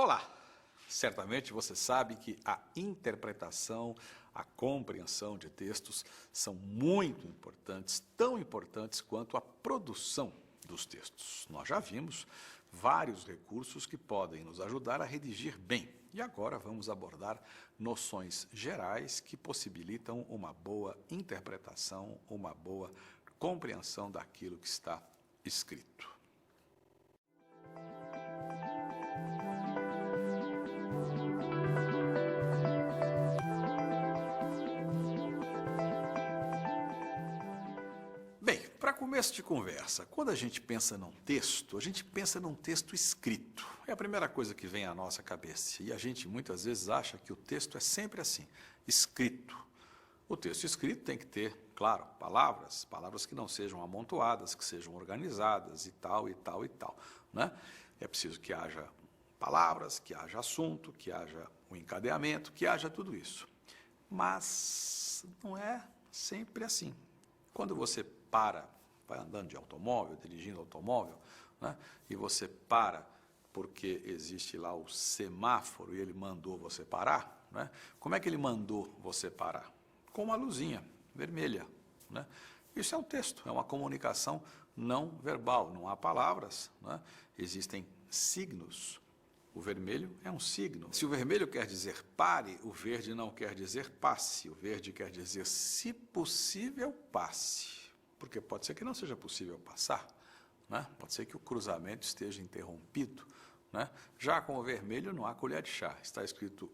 Olá! Certamente você sabe que a interpretação, a compreensão de textos são muito importantes, tão importantes quanto a produção dos textos. Nós já vimos vários recursos que podem nos ajudar a redigir bem. E agora vamos abordar noções gerais que possibilitam uma boa interpretação, uma boa compreensão daquilo que está escrito. Bem, para começo de conversa, quando a gente pensa num texto, a gente pensa num texto escrito. É a primeira coisa que vem à nossa cabeça. E a gente muitas vezes acha que o texto é sempre assim, escrito. O texto escrito tem que ter, claro, palavras que não sejam amontoadas, que sejam organizadas e tal, e tal, e tal, né? É preciso que haja palavras, que haja assunto, que haja um encadeamento, que haja tudo isso. Mas não é sempre assim. Quando você vai andando de automóvel, dirigindo automóvel, né, e você para porque existe lá o semáforo e ele mandou você parar, né? Como é que ele mandou você parar? Com uma luzinha vermelha, né? Isso é um texto, é uma comunicação não verbal, não há palavras, né? Existem signos. O vermelho é um signo. Se o vermelho quer dizer pare, o verde não quer dizer passe. O verde quer dizer, se possível, passe. Porque pode ser que não seja possível passar, né? Pode ser que o cruzamento esteja interrompido, né? Já com o vermelho não há colher de chá. Está escrito,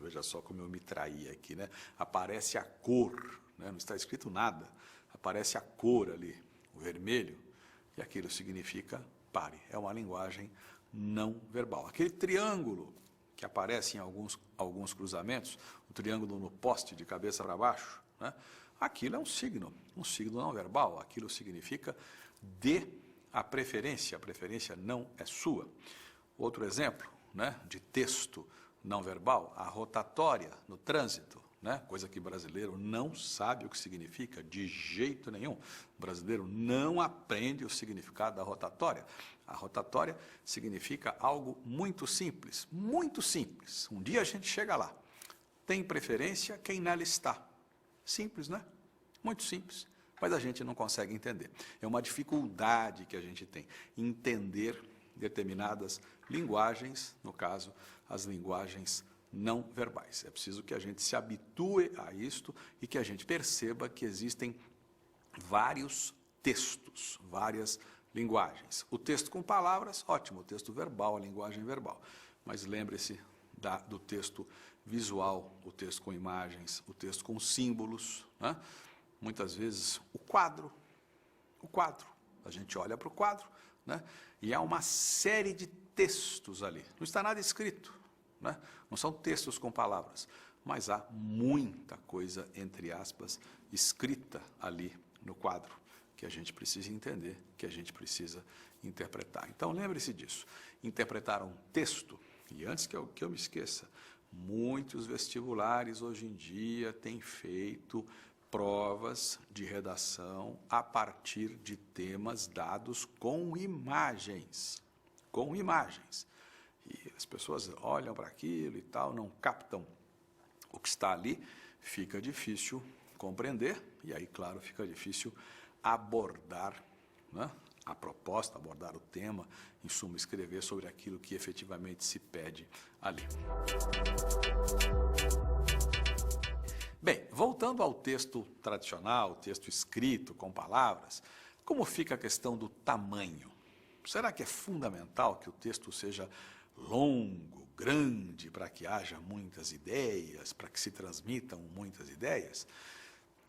veja só como eu me traí aqui, né? Aparece a cor, né? Não está escrito nada. Aparece a cor ali, o vermelho, e aquilo significa pare. É uma linguagem não verbal. Aquele triângulo que aparece em alguns cruzamentos, o triângulo no poste de cabeça para baixo, né? Aquilo é um signo não verbal. Aquilo significa dê a preferência não é sua. Outro exemplo, né, de texto não verbal, a rotatória no trânsito, né, coisa que o brasileiro não sabe o que significa de jeito nenhum. O brasileiro não aprende o significado da rotatória. A rotatória significa algo muito simples, muito simples. Um dia a gente chega lá. Tem preferência quem nela está. Simples, né? Muito simples, mas a gente não consegue entender. É uma dificuldade que a gente tem, entender determinadas linguagens, no caso, as linguagens não verbais. É preciso que a gente se habitue a isto e que a gente perceba que existem vários textos, várias linguagens. O texto com palavras, ótimo, o texto verbal, a linguagem verbal. Mas lembre-se do texto visual, o texto com imagens, o texto com símbolos, né? Muitas vezes o quadro, a gente olha para o quadro, né? E há uma série de textos ali, não está nada escrito, né? Não são textos com palavras, mas há muita coisa, entre aspas, escrita ali no quadro, que a gente precisa entender, que a gente precisa interpretar. Então lembre-se disso, interpretar um texto. E antes que eu me esqueça, muitos vestibulares hoje em dia têm feito provas de redação a partir de temas dados com imagens. Com imagens. E as pessoas olham para aquilo e tal, não captam o que está ali, fica difícil compreender, e aí, claro, fica difícil abordar, né, a proposta, abordar o tema, em suma, escrever sobre aquilo que efetivamente se pede ali. Bem, voltando ao texto tradicional, texto escrito com palavras, como fica a questão do tamanho? Será que é fundamental que o texto seja longo, grande, para que haja muitas ideias, para que se transmitam muitas ideias?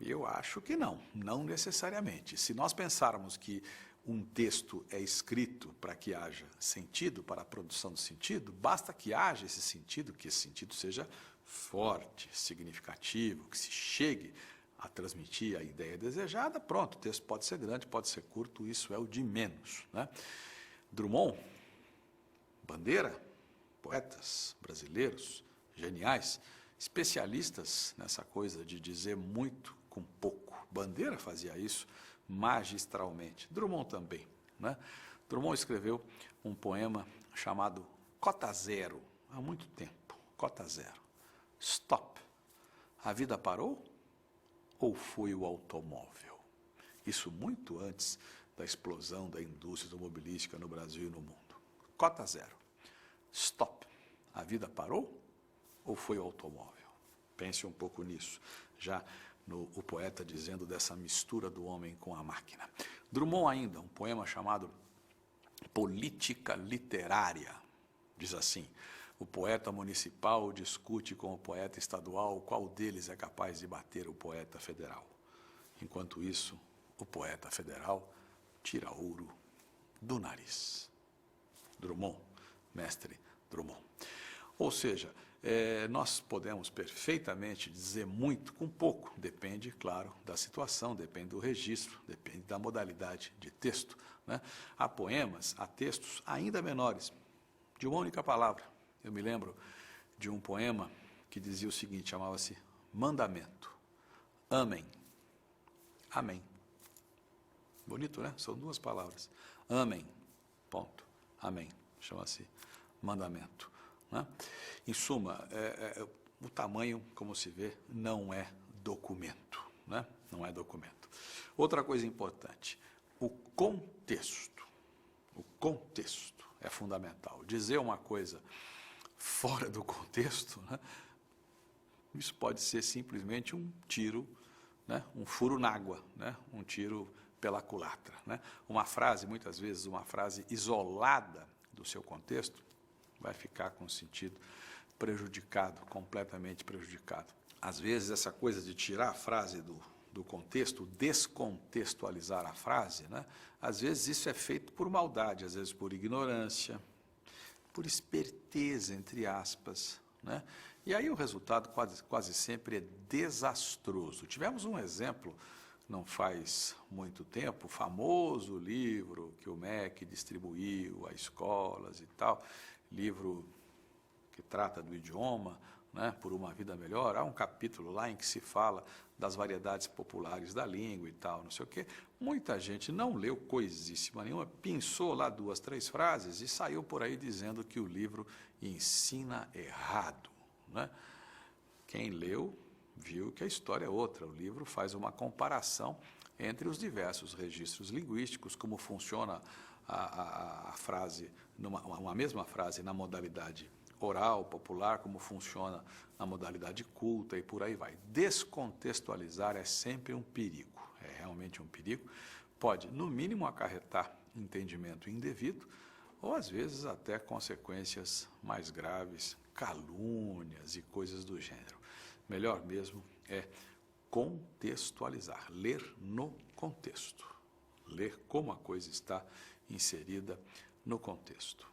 Eu acho que não necessariamente. Se nós pensarmos que um texto é escrito para que haja sentido, para a produção do sentido, basta que haja esse sentido, que esse sentido seja forte, significativo, que se chegue a transmitir a ideia desejada, pronto, o texto pode ser grande, pode ser curto, isso é o de menos, né? Drummond, Bandeira, poetas brasileiros, geniais, especialistas nessa coisa de dizer muito com pouco. Bandeira fazia isso magistralmente. Drummond também, né? Drummond escreveu um poema chamado Cota Zero. há muito tempo. Cota zero. Stop. A vida parou ou foi o automóvel? Isso muito antes da explosão da indústria automobilística no Brasil e no mundo. Cota zero. Stop. A vida parou ou foi o automóvel? Pense um pouco nisso, já o poeta dizendo dessa mistura do homem com a máquina. Drummond ainda, um poema chamado Política Literária, diz assim: o poeta municipal discute com o poeta estadual qual deles é capaz de bater o poeta federal. Enquanto isso, o poeta federal tira ouro do nariz. Drummond, mestre Drummond. Ou seja, nós podemos perfeitamente dizer muito com pouco, depende, claro, da situação, depende do registro, depende da modalidade de texto, né? Há poemas, há textos ainda menores, de uma única palavra. Eu me lembro de um poema que dizia o seguinte, chamava-se Mandamento. Amém. Amém. Bonito, né? São duas palavras. Amém. Ponto. Amém. Chama-se Mandamento. Né? Em suma, o tamanho, como se vê, não é documento. Né? Não é documento. Outra coisa importante, o contexto. O contexto é fundamental. Dizer uma coisa fora do contexto, né? Isso pode ser simplesmente um tiro, né? Um furo na água, né? Um tiro pela culatra. Né? Uma frase, muitas vezes, uma frase isolada do seu contexto, vai ficar com sentido prejudicado, completamente prejudicado. Às vezes, essa coisa de tirar a frase do contexto, descontextualizar a frase, né? Às vezes isso é feito por maldade, às vezes por ignorância, por esperteza, entre aspas, né? E aí o resultado quase sempre é desastroso. Tivemos um exemplo, não faz muito tempo, o famoso livro que o MEC distribuiu a escolas e tal, livro que trata do idioma, né, por uma vida melhor. Há um capítulo lá em que se fala das variedades populares da língua e tal, não sei o quê. Muita gente não leu coisíssima nenhuma, pensou lá 2, 3 frases e saiu por aí dizendo que o livro ensina errado. Né? Quem leu viu que a história é outra. O livro faz uma comparação entre os diversos registros linguísticos, como funciona a frase, uma mesma frase na modalidade oral, popular, como funciona na modalidade culta e por aí vai. Descontextualizar é sempre um perigo, é realmente um perigo. Pode, no mínimo, acarretar entendimento indevido ou, às vezes, até consequências mais graves, calúnias e coisas do gênero. Melhor mesmo é contextualizar, ler no contexto, ler como a coisa está inserida no contexto.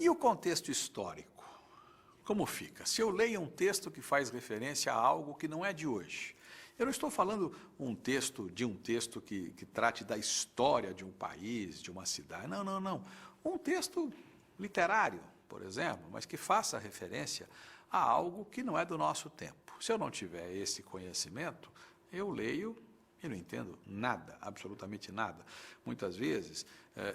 E o contexto histórico? Como fica? Se eu leio um texto que faz referência a algo que não é de hoje, eu não estou falando de um texto que trate da história de um país, de uma cidade. Não, não, não. Um texto literário, por exemplo, mas que faça referência a algo que não é do nosso tempo. Se eu não tiver esse conhecimento, eu leio e não entendo nada, absolutamente nada. Muitas vezes,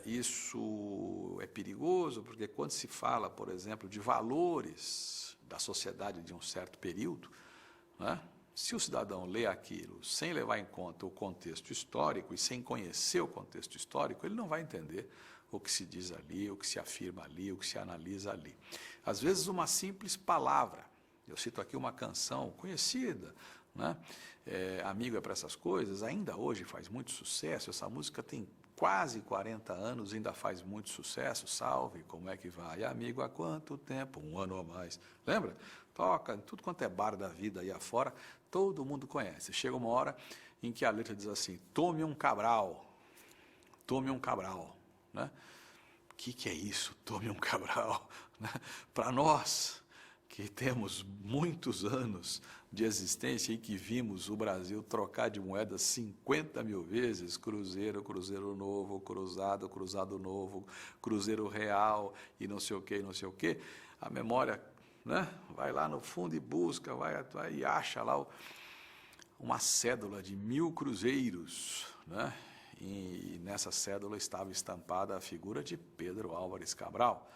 isso é perigoso, porque quando se fala, por exemplo, de valores da sociedade de um certo período, né? Se o cidadão lê aquilo sem levar em conta o contexto histórico e sem conhecer o contexto histórico, ele não vai entender o que se diz ali, o que se afirma ali, o que se analisa ali. Às vezes, uma simples palavra, eu cito aqui uma canção conhecida, né? Amigo é para essas coisas, ainda hoje faz muito sucesso, essa música tem quase 40 anos, ainda faz muito sucesso, Salve, como é que vai? Amigo, há quanto tempo? 1 ano ou mais. Lembra? Toca em tudo quanto é bar da vida aí afora, todo mundo conhece. Chega uma hora em que a letra diz assim, tome um Cabral, né? O que é isso, tome um Cabral? Né? Para nós, que temos muitos anos de existência e que vimos o Brasil trocar de moeda 50 mil vezes, cruzeiro, cruzeiro novo, cruzado, cruzado novo, cruzeiro real e não sei o que, não sei o que, a memória, né, vai lá no fundo e busca, vai e acha lá uma cédula de 1000 cruzeiros, né, e nessa cédula estava estampada a figura de Pedro Álvares Cabral.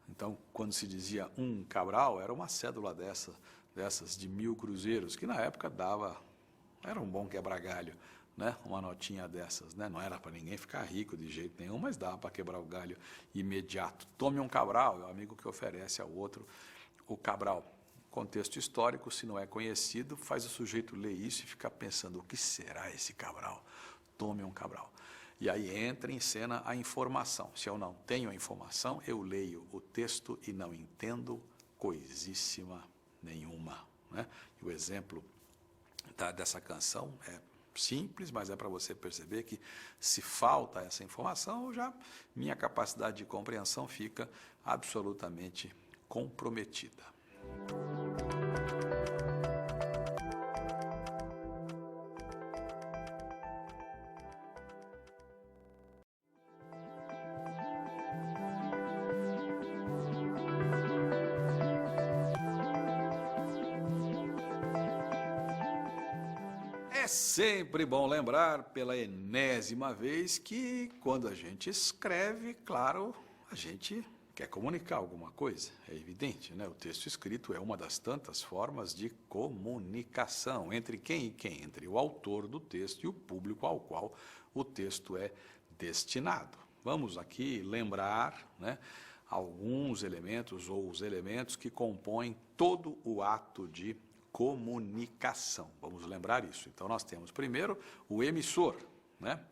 Então, quando se dizia um Cabral, era uma cédula dessas de 1000 cruzeiros, que na época era um bom quebra-galho, né? Uma notinha dessas, né? Não era para ninguém ficar rico de jeito nenhum, mas dava para quebrar o galho imediato. Tome um Cabral, é o amigo que oferece ao outro o Cabral. Contexto histórico, se não é conhecido, faz o sujeito ler isso e ficar pensando, o que será esse Cabral? Tome um Cabral. E aí entra em cena a informação. Se eu não tenho a informação, eu leio o texto e não entendo coisíssima nenhuma, né? E o exemplo dessa canção é simples, mas é para você perceber que se falta essa informação, já minha capacidade de compreensão fica absolutamente comprometida. É sempre bom lembrar, pela enésima vez, que quando a gente escreve, claro, a gente quer comunicar alguma coisa, é evidente, né? O texto escrito é uma das tantas formas de comunicação. Entre quem e quem? Entre o autor do texto e o público ao qual o texto é destinado. Vamos aqui lembrar, né, alguns elementos ou os elementos que compõem todo o ato de comunicação. Vamos lembrar isso. Então, nós temos primeiro o emissor, né?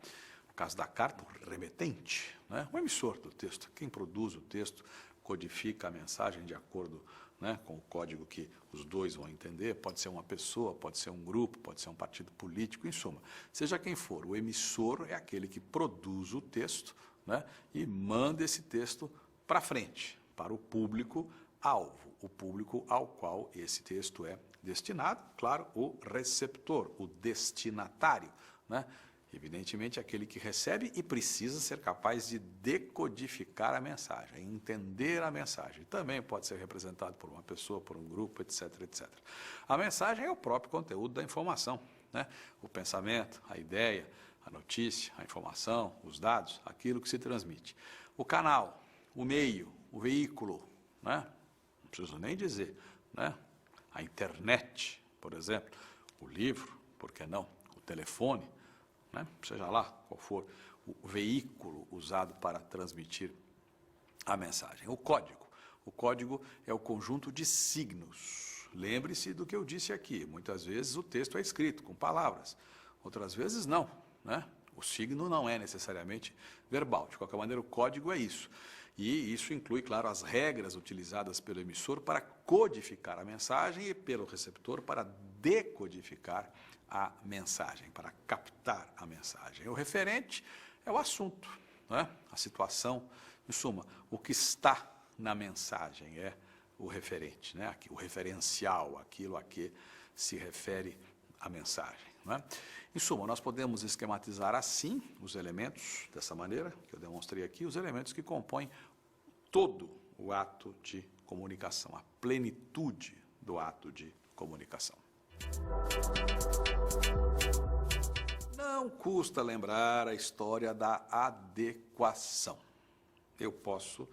No caso da carta, o remetente, né? O emissor do texto, quem produz o texto, codifica a mensagem de acordo, né, com o código que os dois vão entender. Pode ser uma pessoa, pode ser um grupo, pode ser um partido político, em suma. Seja quem for, o emissor é aquele que produz o texto, né, e manda esse texto para frente, para o público-alvo, o público ao qual esse texto é destinado, claro, o receptor, o destinatário, né? Evidentemente, aquele que recebe e precisa ser capaz de decodificar a mensagem, entender a mensagem. Também pode ser representado por uma pessoa, por um grupo, etc, etc. A mensagem é o próprio conteúdo da informação, né? O pensamento, a ideia, a notícia, a informação, os dados, aquilo que se transmite. O canal, o meio, o veículo, né? Não preciso nem dizer, né? A internet, por exemplo, o livro, por que não? O telefone, né? Seja lá qual for o veículo usado para transmitir a mensagem. O código é o conjunto de signos. Lembre-se do que eu disse aqui, muitas vezes o texto é escrito com palavras, outras vezes não, né? O signo não é necessariamente verbal, de qualquer maneira o código é isso. E isso inclui, claro, as regras utilizadas pelo emissor para codificar a mensagem e pelo receptor para decodificar a mensagem, para captar a mensagem. O referente é o assunto, né? A situação, em suma, o que está na mensagem é o referente, né? O referencial, aquilo a que se refere a mensagem, né? Em suma, nós podemos esquematizar assim os elementos, dessa maneira, que eu demonstrei aqui, os elementos que compõem todo o ato de comunicação, a plenitude do ato de comunicação. Não custa lembrar a história da adequação. Eu posso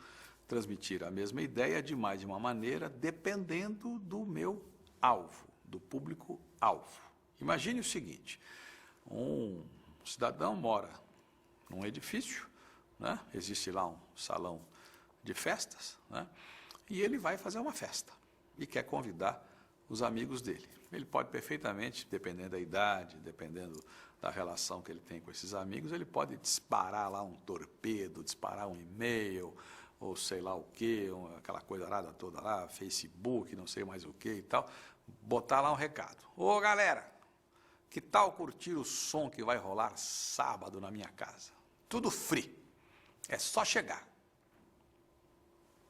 transmitir a mesma ideia de mais de uma maneira, dependendo do meu alvo, do público-alvo. Imagine o seguinte, um cidadão mora num edifício, né? Existe lá um salão de festas, né? E ele vai fazer uma festa e quer convidar os amigos dele. Ele pode perfeitamente, dependendo da idade, dependendo da relação que ele tem com esses amigos, ele pode disparar lá um torpedo, disparar um e-mail, ou sei lá o quê, aquela coisa toda lá, Facebook, não sei mais o quê e tal, botar lá um recado. Ô galera, que tal curtir o som que vai rolar sábado na minha casa? Tudo free, é só chegar.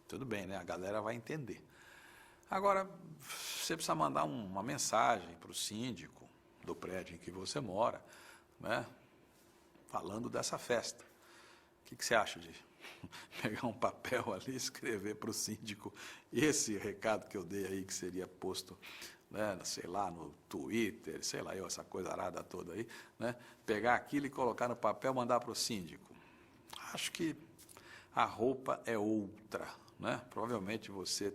Tudo bem, né? A galera vai entender. Agora, você precisa mandar uma mensagem para o síndico do prédio em que você mora, né, falando dessa festa. O que você acha de pegar um papel ali e escrever para o síndico esse recado que eu dei aí, que seria posto, né, sei lá, no Twitter, sei lá, essa coisa arada toda aí, né, pegar aquilo e colocar no papel e mandar para o síndico? Acho que a roupa é outra, né? Provavelmente você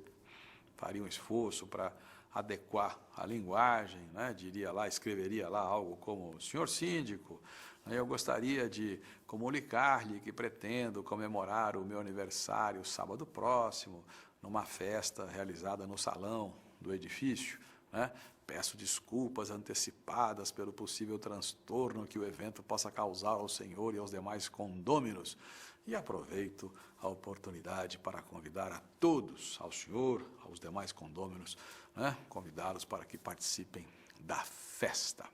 faria um esforço para adequar a linguagem, né? Diria lá, escreveria lá algo como: senhor síndico, eu gostaria de comunicar-lhe que pretendo comemorar o meu aniversário sábado próximo, numa festa realizada no salão do edifício, né? Peço desculpas antecipadas pelo possível transtorno que o evento possa causar ao senhor e aos demais condôminos. E aproveito a oportunidade para convidar a todos, ao senhor, aos demais condôminos, né, convidá-los para que participem da festa.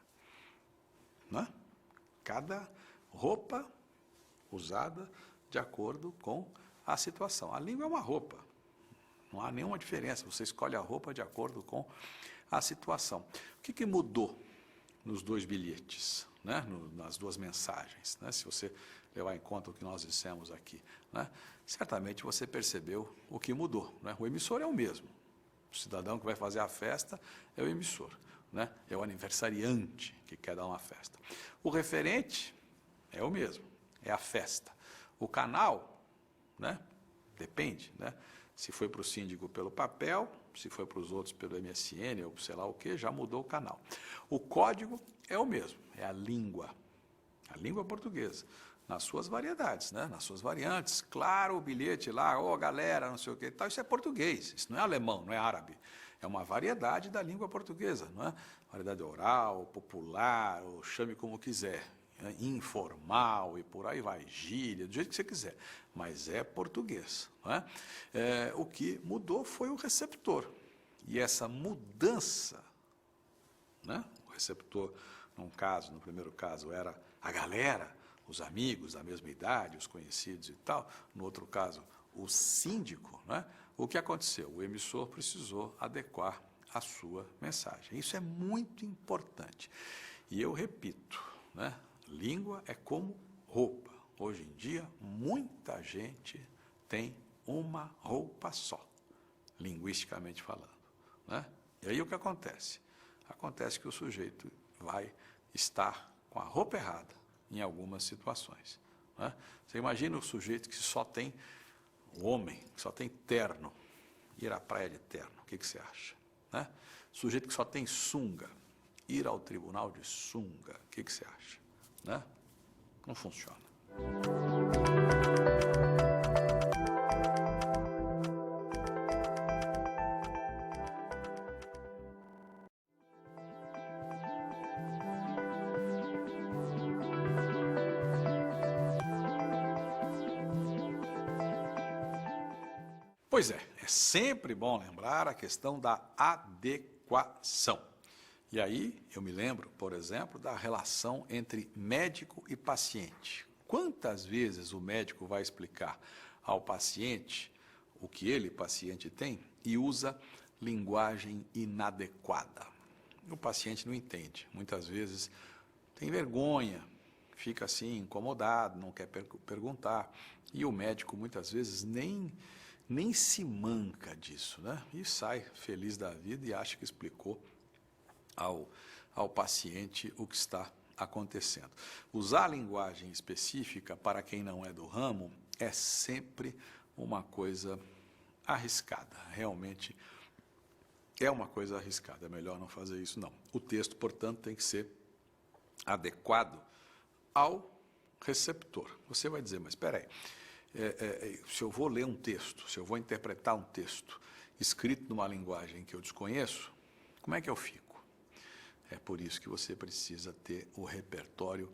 Né? Cada roupa usada de acordo com a situação. A língua é uma roupa, não há nenhuma diferença, você escolhe a roupa de acordo com a situação. O que mudou nos dois bilhetes, né, nas duas mensagens, né, se você levar em conta o que nós dissemos aqui, né, certamente você percebeu o que mudou, né? O emissor é o mesmo, o cidadão que vai fazer a festa é o emissor, né? É o aniversariante que quer dar uma festa. O referente é o mesmo, é a festa. O canal, né, depende, né? Se foi para o síndico pelo papel, se foi para os outros pelo MSN ou sei lá o que, já mudou o canal. O código é o mesmo, é a língua portuguesa, nas suas variedades, né? Nas suas variantes. Claro, o bilhete lá, galera, não sei o que e tal, isso é português, isso não é alemão, não é árabe. É uma variedade da língua portuguesa, não é? Variedade oral, popular, ou chame como quiser, informal e por aí vai, gíria, do jeito que você quiser, mas é português, não é? O que mudou foi o receptor, e essa mudança, né? O receptor, no primeiro caso, era a galera, os amigos da mesma idade, os conhecidos e tal, no outro caso, o síndico, né? O que aconteceu? O emissor precisou adequar a sua mensagem. Isso é muito importante. E eu repito, né? Língua é como roupa. Hoje em dia, muita gente tem uma roupa só, linguisticamente falando, né? E aí o que acontece? Acontece que o sujeito vai estar com a roupa errada em algumas situações, né? Você imagina o sujeito que só tem, o homem que só tem terno, ir à praia de terno, o que você acha? Né? Sujeito que só tem sunga, ir ao tribunal de sunga, o que você acha? Né? Não funciona. Pois é sempre bom lembrar a questão da adequação. E aí, eu me lembro, por exemplo, da relação entre médico e paciente. Quantas vezes o médico vai explicar ao paciente o que ele, paciente, tem e usa linguagem inadequada? O paciente não entende, muitas vezes tem vergonha, fica assim incomodado, não quer perguntar, e o médico muitas vezes nem se manca disso, né? E sai feliz da vida e acha que explicou ao paciente o que está acontecendo. Usar a linguagem específica para quem não é do ramo é sempre uma coisa arriscada, realmente é uma coisa arriscada, é melhor não fazer isso não. O texto, portanto, tem que ser adequado ao receptor. Você vai dizer, mas espera aí, se eu vou ler um texto, se eu vou interpretar um texto escrito numa linguagem que eu desconheço, como é que eu fico? É por isso que você precisa ter o repertório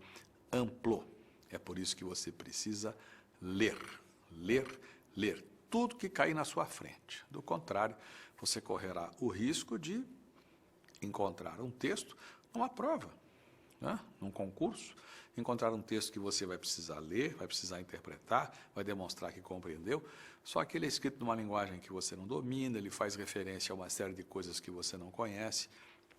amplo. É por isso que você precisa ler tudo que cair na sua frente. Do contrário, você correrá o risco de encontrar um texto numa prova, né, num concurso, encontrar um texto que você vai precisar ler, vai precisar interpretar, vai demonstrar que compreendeu, só que ele é escrito numa linguagem que você não domina, ele faz referência a uma série de coisas que você não conhece,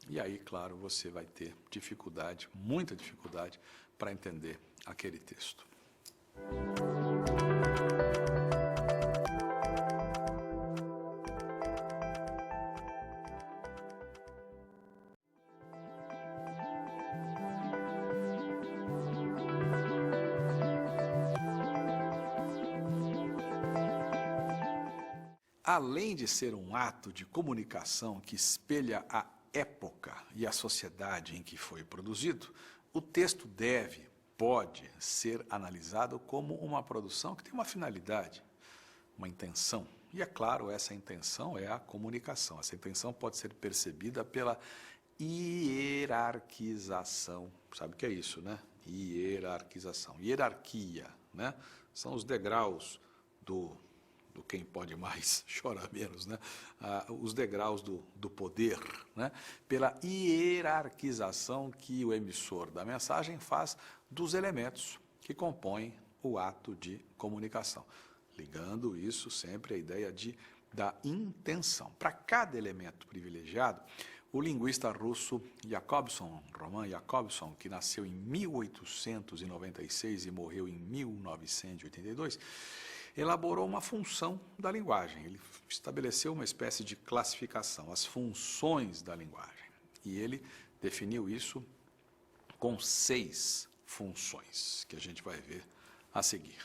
e aí, claro, você vai ter dificuldade, muita dificuldade, para entender aquele texto. Além de ser um ato de comunicação que espelha a época e a sociedade em que foi produzido, o texto pode ser analisado como uma produção que tem uma finalidade, uma intenção. E é claro, essa intenção é a comunicação. Essa intenção pode ser percebida pela hierarquização. Sabe o que é isso, né? Hierarquização. Hierarquia, né? São os degraus do quem pode mais, chora menos, né? Os degraus do poder, né? Pela hierarquização que o emissor da mensagem faz dos elementos que compõem o ato de comunicação, ligando isso sempre à ideia da intenção. Para cada elemento privilegiado, o linguista russo Roman Jakobson, que nasceu em 1896 e morreu em 1982, elaborou uma função da linguagem. Ele estabeleceu uma espécie de classificação, as funções da linguagem. E ele definiu isso com 6 funções, que a gente vai ver a seguir.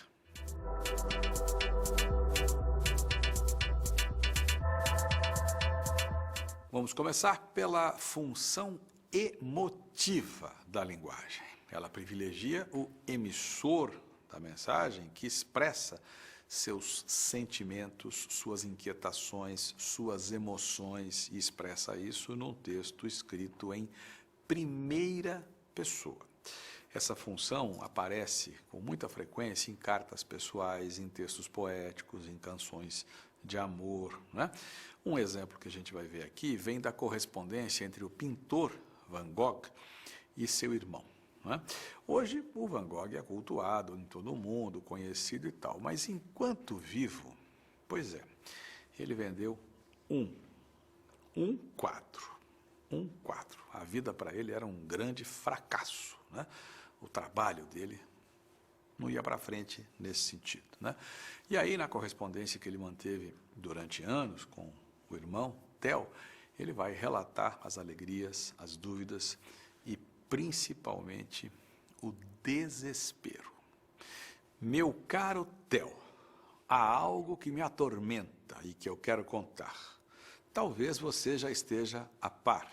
Vamos começar pela função emotiva da linguagem. Ela privilegia o emissor da mensagem, que expressa seus sentimentos, suas inquietações, suas emoções, e expressa isso num texto escrito em primeira pessoa. Essa função aparece com muita frequência em cartas pessoais, em textos poéticos, em canções de amor, né? Um exemplo que a gente vai ver aqui vem da correspondência entre o pintor Van Gogh e seu irmão. Hoje, o Van Gogh é cultuado em todo o mundo, conhecido e tal, mas enquanto vivo, pois é, ele vendeu um quadro. A vida para ele era um grande fracasso, né? O trabalho dele não ia para frente nesse sentido, né? E aí, na correspondência que ele manteve durante anos com o irmão, Theo, ele vai relatar as alegrias, as dúvidas e principalmente o desespero. Meu caro Theo, há algo que me atormenta e que eu quero contar. Talvez você já esteja a par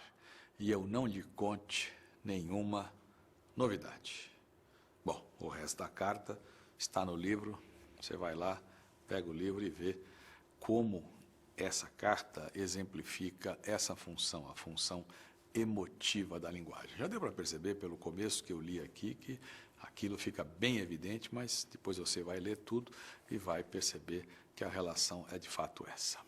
e eu não lhe conte nenhuma novidade. Bom, o resto da carta está no livro, você vai lá, pega o livro e vê como essa carta exemplifica essa função, a função emotiva da linguagem. Já deu para perceber pelo começo que eu li aqui que aquilo fica bem evidente, mas depois você vai ler tudo e vai perceber que a relação é de fato essa.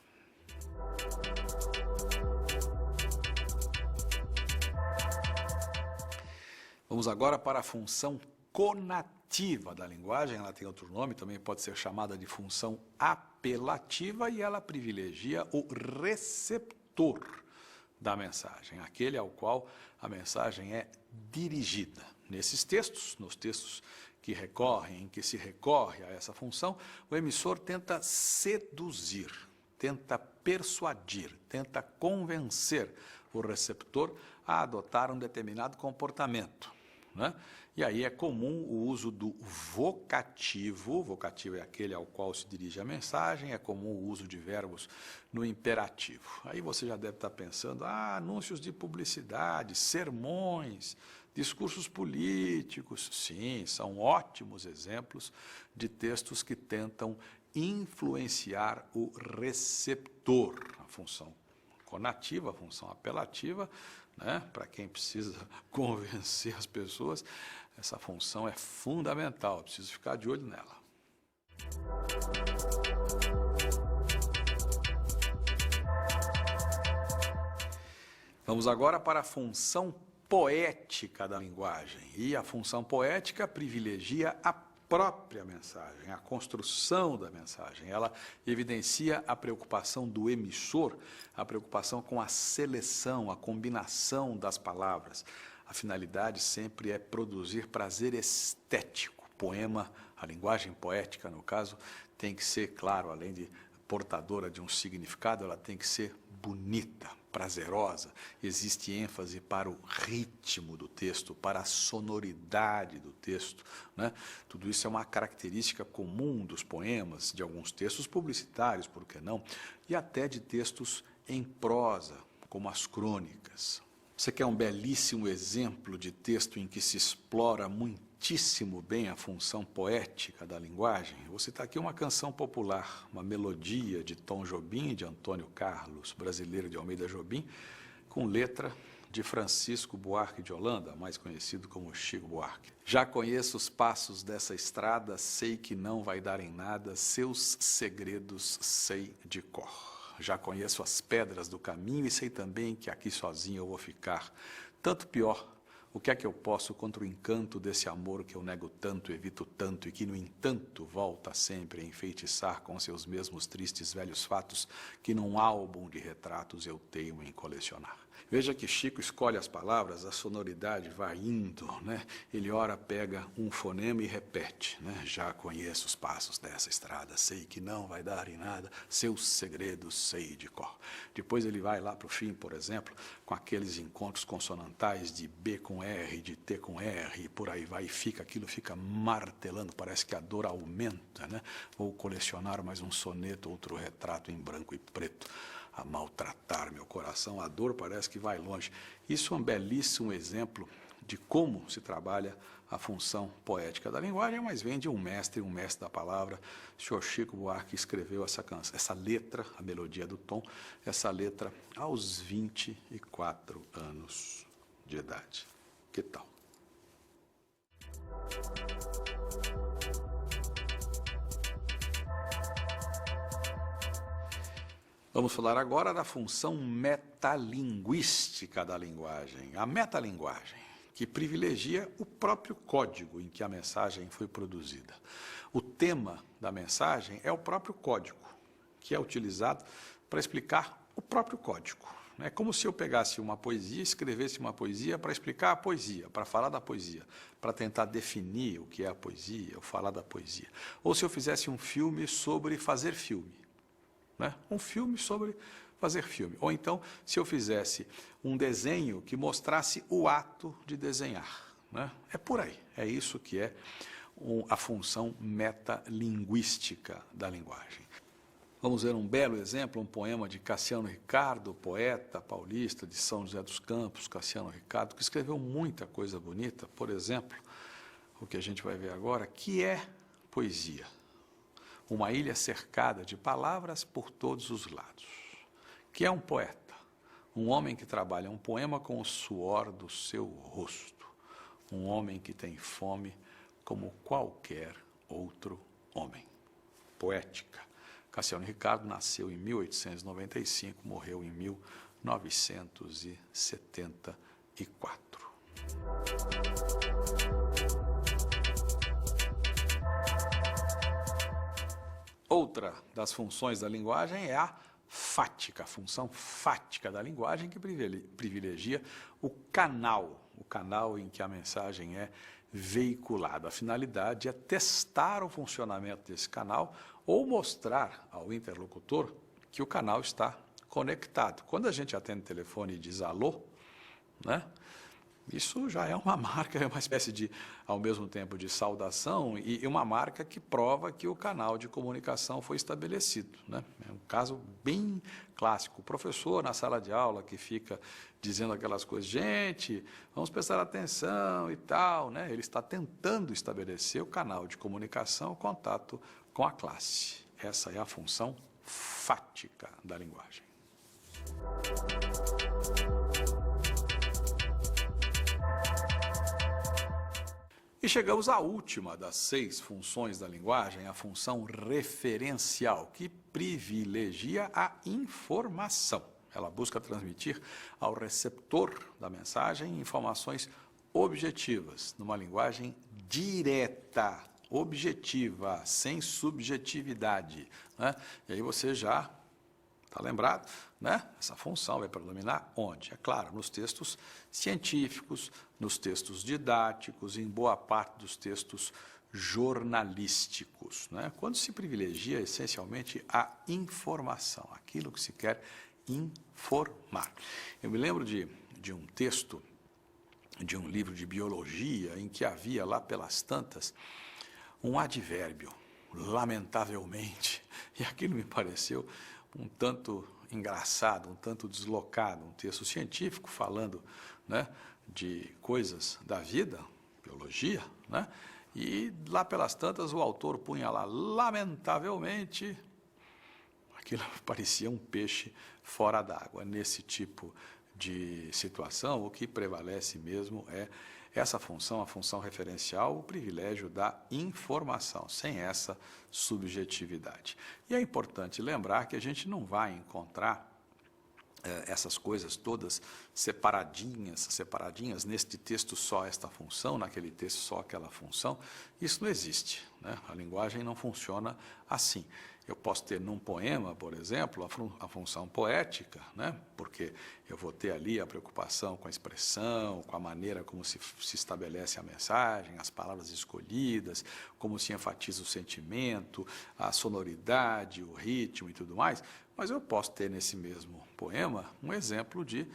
Vamos agora para a função conativa da linguagem. Ela tem outro nome, também pode ser chamada de função apelativa, e ela privilegia o receptor da mensagem, aquele ao qual a mensagem é dirigida. Nesses textos, nos textos em que se recorre a essa função, o emissor tenta seduzir, tenta persuadir, tenta convencer o receptor a adotar um determinado comportamento, né? E aí é comum o uso do vocativo. O vocativo é aquele ao qual se dirige a mensagem, é comum o uso de verbos no imperativo. Aí você já deve estar pensando, anúncios de publicidade, sermões, discursos políticos. Sim, são ótimos exemplos de textos que tentam influenciar o receptor. A função conativa, a função apelativa, né? Para quem precisa convencer as pessoas, essa função é fundamental, preciso ficar de olho nela. Vamos agora para a função poética da linguagem. E a função poética privilegia a própria mensagem, a construção da mensagem. Ela evidencia a preocupação do emissor, a preocupação com a seleção, a combinação das palavras. A finalidade sempre é produzir prazer estético. Poema, a linguagem poética, no caso, tem que ser, claro, além de portadora de um significado, ela tem que ser bonita, prazerosa. Existe ênfase para o ritmo do texto, para a sonoridade do texto, né? Tudo isso é uma característica comum dos poemas, de alguns textos publicitários, por que não? E até de textos em prosa, como as crônicas. Você quer um belíssimo exemplo de texto em que se explora muitíssimo bem a função poética da linguagem? Vou citar aqui uma canção popular, uma melodia de Tom Jobim, de Antônio Carlos, brasileiro de Almeida Jobim, com letra de Francisco Buarque de Holanda, mais conhecido como Chico Buarque. Já conheço os passos dessa estrada, sei que não vai dar em nada, seus segredos sei de cor. Já conheço as pedras do caminho e sei também que aqui sozinho eu vou ficar. Tanto pior, o que é que eu posso contra o encanto desse amor que eu nego tanto, evito tanto e que, no entanto, volta sempre a enfeitiçar com seus mesmos tristes velhos fatos que num álbum de retratos eu teimo em colecionar. Veja que Chico escolhe as palavras, a sonoridade vai indo, né? Ele ora pega um fonema e repete, né? Já conheço os passos dessa estrada, sei que não vai dar em nada, seus segredos sei de cor. Depois ele vai lá para o fim, por exemplo, com aqueles encontros consonantais de B com R, de T com R, e por aí vai, e fica, aquilo fica martelando, parece que a dor aumenta, né? Vou colecionar mais um soneto, outro retrato em branco e preto, a maltratar meu coração, a dor parece que vai longe. Isso é um belíssimo exemplo de como se trabalha a função poética da linguagem, mas vem de um mestre da palavra. O senhor Chico Buarque escreveu essa letra, a melodia do tom, essa letra aos 24 anos de idade. Que tal? Vamos falar agora da função metalinguística da linguagem. A metalinguagem, que privilegia o próprio código em que a mensagem foi produzida. O tema da mensagem é o próprio código, que é utilizado para explicar o próprio código. É como se eu pegasse uma poesia, escrevesse uma poesia para explicar a poesia, para falar da poesia, para tentar definir o que é a poesia, ou falar da poesia. Ou se eu fizesse um filme sobre fazer filme. Né? Um filme sobre fazer filme. Ou então, se eu fizesse um desenho que mostrasse o ato de desenhar. Né? É por aí. É isso que é a função metalinguística da linguagem. Vamos ver um belo exemplo, um poema de Cassiano Ricardo, poeta paulista de São José dos Campos, Cassiano Ricardo, que escreveu muita coisa bonita. Por exemplo, o que a gente vai ver agora, que é poesia. Uma ilha cercada de palavras por todos os lados. Que é um poeta, um homem que trabalha um poema com o suor do seu rosto. Um homem que tem fome como qualquer outro homem. Poética. Cassiano Ricardo nasceu em 1895, morreu em 1974. Outra das funções da linguagem é a fática, a função fática da linguagem que privilegia o canal em que a mensagem é veiculada. A finalidade é testar o funcionamento desse canal ou mostrar ao interlocutor que o canal está conectado. Quando a gente atende o telefone e diz alô, né? Isso já é uma marca, é uma espécie de, ao mesmo tempo, de saudação e uma marca que prova que o canal de comunicação foi estabelecido. Né? É um caso bem clássico. O professor na sala de aula que fica dizendo aquelas coisas, gente, vamos prestar atenção e tal, né? Ele está tentando estabelecer o canal de comunicação, o contato com a classe. Essa é a função fática da linguagem. E chegamos à última das 6 funções da linguagem, a função referencial, que privilegia a informação. Ela busca transmitir ao receptor da mensagem informações objetivas, numa linguagem direta, objetiva, sem subjetividade, né? E aí você já está lembrado, né? Essa função vai predominar onde? É claro, nos textos científicos, nos textos didáticos, em boa parte dos textos jornalísticos, né? Quando se privilegia essencialmente a informação, aquilo que se quer informar. Eu me lembro de um texto, de um livro de biologia, em que havia lá pelas tantas um advérbio, lamentavelmente, e aquilo me pareceu um tanto engraçado, um tanto deslocado, um texto científico falando, né, de coisas da vida, biologia, né, e lá pelas tantas o autor punha lá, lamentavelmente, aquilo parecia um peixe fora d'água. Nesse tipo de situação, o que prevalece mesmo é essa função, a função referencial, o privilégio da informação, sem essa subjetividade. E é importante lembrar que a gente não vai encontrar essas coisas todas separadinhas, neste texto só esta função, naquele texto só aquela função. Isso não existe, né? A linguagem não funciona assim. Eu posso ter num poema, por exemplo, a função poética, né? Porque eu vou ter ali a preocupação com a expressão, com a maneira como se estabelece a mensagem, as palavras escolhidas, como se enfatiza o sentimento, a sonoridade, o ritmo e tudo mais. Mas eu posso ter nesse mesmo poema um exemplo de,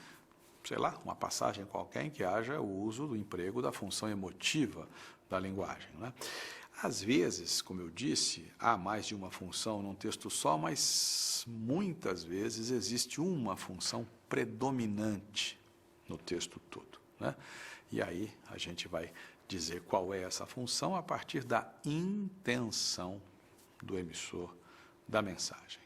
sei lá, uma passagem qualquer em que haja o uso do emprego da função emotiva da linguagem, né? Às vezes, como eu disse, há mais de uma função num texto só, mas muitas vezes existe uma função predominante no texto todo, né? E aí a gente vai dizer qual é essa função a partir da intenção do emissor da mensagem.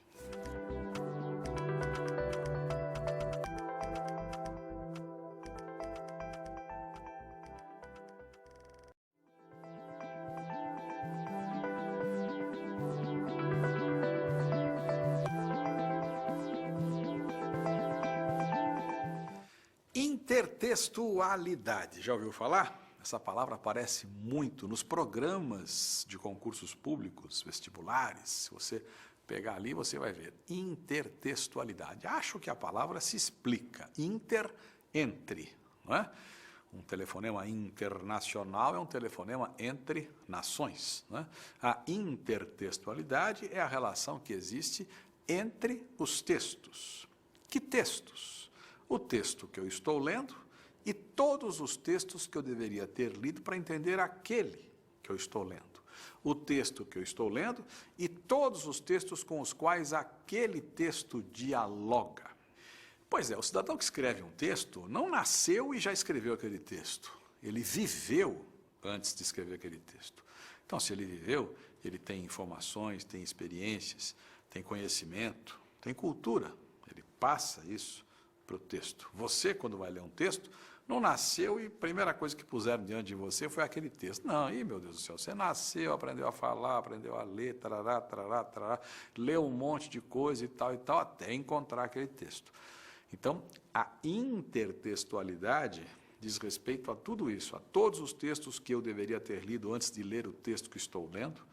Intertextualidade, já ouviu falar? Essa palavra aparece muito nos programas de concursos públicos, vestibulares. Se você pegar ali, você vai ver intertextualidade. Acho que a palavra se explica. Inter, entre, não é? Um telefonema internacional é um telefonema entre nações, não é? A intertextualidade é a relação que existe entre os textos. Que textos? O texto que eu estou lendo e todos os textos que eu deveria ter lido para entender aquele que eu estou lendo. O texto que eu estou lendo e todos os textos com os quais aquele texto dialoga. Pois é, o cidadão que escreve um texto não nasceu e já escreveu aquele texto. Ele viveu antes de escrever aquele texto. Então, se ele viveu, ele tem informações, tem experiências, tem conhecimento, tem cultura. Ele passa isso para o texto. Você, quando vai ler um texto, não nasceu e a primeira coisa que puseram diante de você foi aquele texto. Não, meu Deus do céu, você nasceu, aprendeu a falar, aprendeu a ler, tarará, tarará, tarará, leu um monte de coisa e tal, até encontrar aquele texto. Então, a intertextualidade diz respeito a tudo isso, a todos os textos que eu deveria ter lido antes de ler o texto que estou lendo,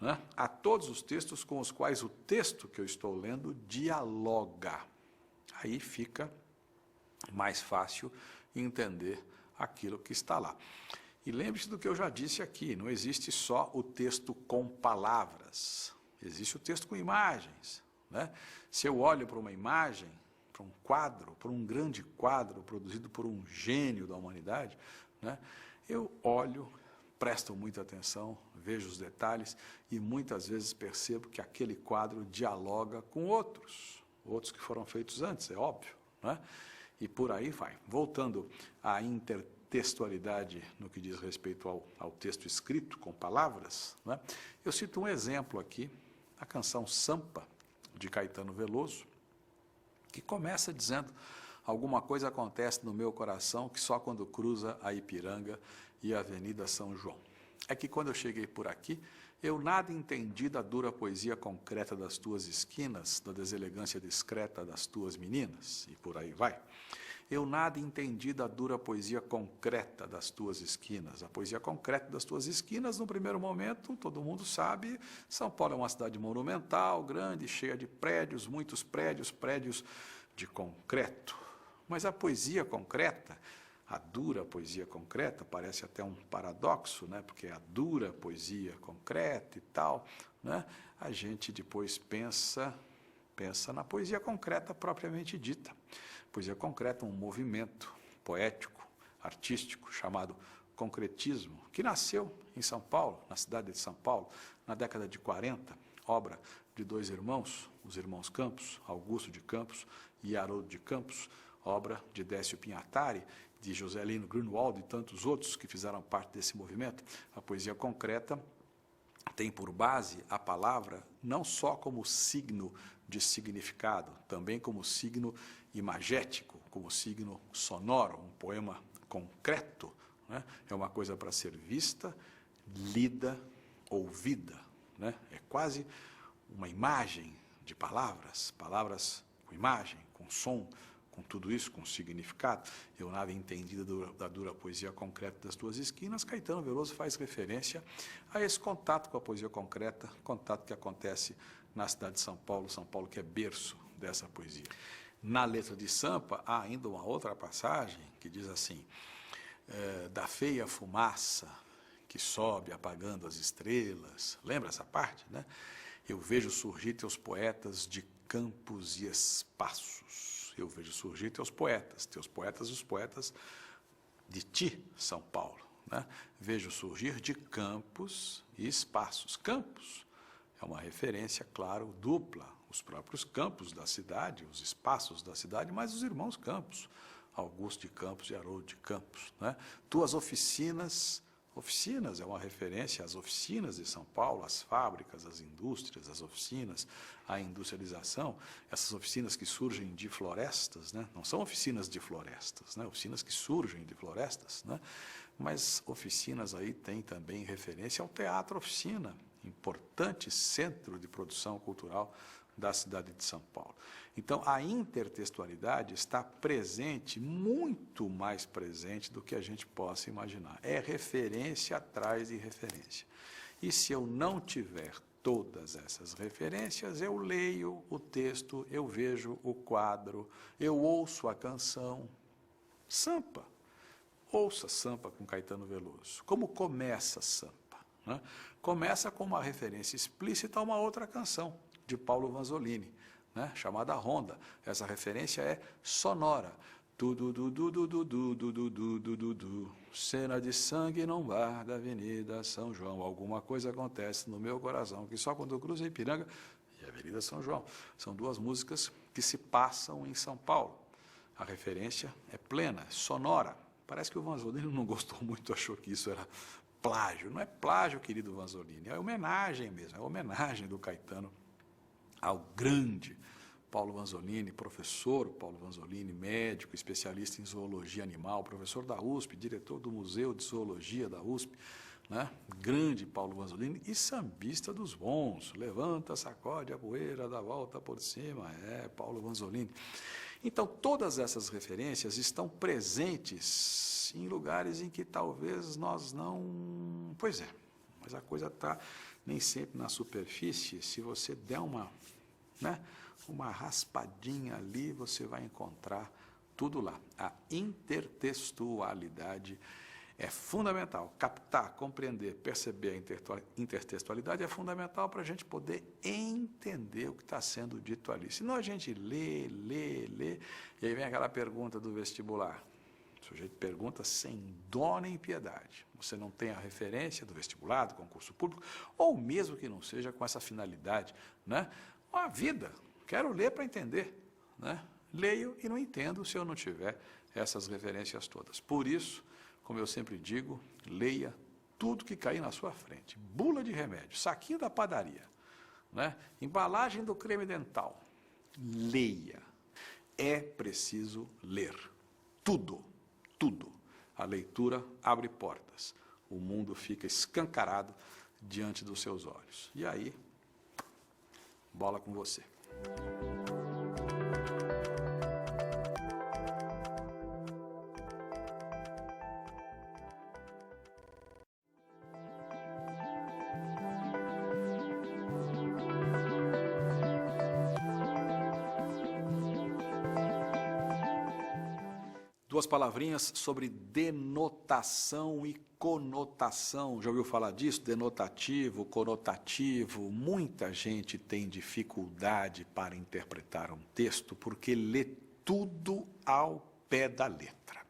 né? A todos os textos com os quais o texto que eu estou lendo dialoga. Aí fica mais fácil entender aquilo que está lá. E lembre-se do que eu já disse aqui, não existe só o texto com palavras, existe o texto com imagens, né? Se eu olho para uma imagem, para um quadro, para um grande quadro produzido por um gênio da humanidade, né? Eu olho, presto muita atenção, vejo os detalhes e muitas vezes percebo que aquele quadro dialoga com outros que foram feitos antes, é óbvio, né? E por aí vai. Voltando à intertextualidade no que diz respeito ao texto escrito com palavras, né? Eu cito um exemplo aqui, a canção Sampa, de Caetano Veloso, que começa dizendo: alguma coisa acontece no meu coração que só quando cruza a Ipiranga e a Avenida São João. É que quando eu cheguei por aqui, Eu nada entendi da dura poesia concreta das tuas esquinas, da deselegância discreta das tuas meninas, e por aí vai. Eu nada entendi da dura poesia concreta das tuas esquinas. A poesia concreta das tuas esquinas, no primeiro momento, todo mundo sabe, São Paulo é uma cidade monumental, grande, cheia de prédios, muitos prédios, prédios de concreto. Mas a poesia concreta, a dura poesia concreta, parece até um paradoxo, né? Porque a dura poesia concreta e tal, né? A gente depois pensa na poesia concreta propriamente dita. Poesia concreta é um movimento poético, artístico, chamado concretismo, que nasceu em São Paulo, na cidade de São Paulo, na década de 40, obra de dois irmãos, os irmãos Campos, Augusto de Campos e Haroldo de Campos, obra de Décio Pinhatari, de Juscelino Grunwald e tantos outros que fizeram parte desse movimento. A poesia concreta tem por base a palavra não só como signo de significado, também como signo imagético, como signo sonoro, um poema concreto, né? É uma coisa para ser vista, lida, ouvida, né? É quase uma imagem de palavras, palavras com imagem, com som, com tudo isso, com significado. Eu nada entendi da dura poesia concreta das tuas esquinas. Caetano Veloso faz referência a esse contato com a poesia concreta, contato que acontece na cidade de São Paulo que é berço dessa poesia. Na letra de Sampa, há ainda uma outra passagem que diz assim, da feia fumaça que sobe apagando as estrelas. Lembra essa parte, né? Eu vejo surgir teus poetas de campos e espaços. Eu vejo surgir teus poetas e os poetas de ti, São Paulo, né? Vejo surgir de campos e espaços. Campos é uma referência, claro, dupla, os próprios campos da cidade, os espaços da cidade, mas os irmãos Campos, Augusto de Campos e Haroldo de Campos, né? Tuas oficinas é uma referência às oficinas de São Paulo, às fábricas, às indústrias, às oficinas, à industrialização, essas oficinas que surgem de florestas, né? Não são oficinas de florestas, né? Oficinas que surgem de florestas, né? Mas oficinas aí tem também referência ao Teatro Oficina, importante centro de produção cultural da cidade de São Paulo. Então, a intertextualidade está presente, muito mais presente do que a gente possa imaginar. É referência atrás de referência. E se eu não tiver todas essas referências, eu leio o texto, eu vejo o quadro, eu ouço a canção. Sampa. Ouça Sampa com Caetano Veloso. Como começa Sampa, né? Começa com uma referência explícita a uma outra canção, de Paulo Vanzolini, né, chamada Ronda. Essa referência é sonora. Cena de sangue num bar da Avenida São João. Alguma coisa acontece no meu coração, que só quando eu cruzo a Ipiranga e a Avenida São João. São duas músicas que se passam em São Paulo. A referência é plena, é sonora. Parece que o Vanzolini não gostou muito, achou que isso era plágio. Não é plágio, querido Vanzolini, é homenagem mesmo, é homenagem do Caetano ao grande Paulo Vanzolini, professor Paulo Vanzolini, médico, especialista em zoologia animal, professor da USP, diretor do Museu de Zoologia da USP, né? Grande Paulo Vanzolini e sambista dos bons, levanta, sacode a poeira, dá volta por cima, Paulo Vanzolini. Então, todas essas referências estão presentes em lugares em que talvez nós não... Pois é, mas a coisa está nem sempre na superfície. Se você der uma raspadinha ali, você vai encontrar tudo lá. A intertextualidade é fundamental. Captar, compreender, perceber a intertextualidade é fundamental para a gente poder entender o que está sendo dito ali. Senão a gente lê, e aí vem aquela pergunta do vestibular. O sujeito pergunta sem dó nem piedade. Você não tem a referência do vestibular, do concurso público, ou mesmo que não seja com essa finalidade, né? A vida, quero ler para entender, né? Leio e não entendo se eu não tiver essas referências todas. Por isso, como eu sempre digo, leia tudo que cair na sua frente. Bula de remédio, saquinho da padaria, né? Embalagem do creme dental. Leia. É preciso ler. Tudo. A leitura abre portas. O mundo fica escancarado diante dos seus olhos. E aí, bola com você. Duas palavrinhas sobre denotação e conotação. Já ouviu falar disso? Denotativo, conotativo. Muita gente tem dificuldade para interpretar um texto porque lê tudo ao pé da letra.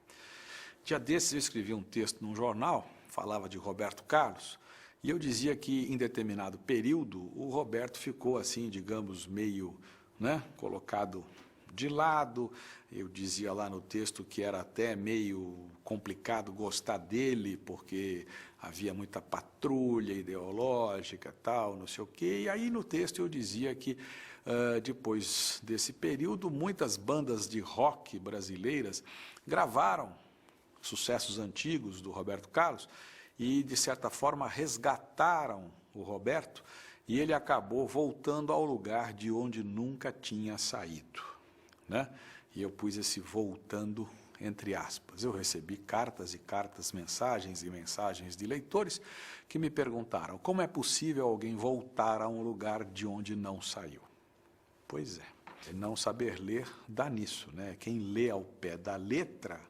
Dia desses eu escrevi um texto num jornal, falava de Roberto Carlos, e eu dizia que em determinado período o Roberto ficou assim, digamos, meio, colocado de lado. Eu dizia lá no texto que era até meio complicado gostar dele, porque havia muita patrulha ideológica, tal, não sei o quê. E aí no texto eu dizia que depois desse período, muitas bandas de rock brasileiras gravaram sucessos antigos do Roberto Carlos e, de certa forma, resgataram o Roberto, e ele acabou voltando ao lugar de onde nunca tinha saído. E eu pus esse voltando entre aspas. Eu recebi cartas e cartas, mensagens e mensagens de leitores que me perguntaram: como é possível alguém voltar a um lugar de onde não saiu? Pois é, não saber ler dá nisso, Quem lê ao pé da letra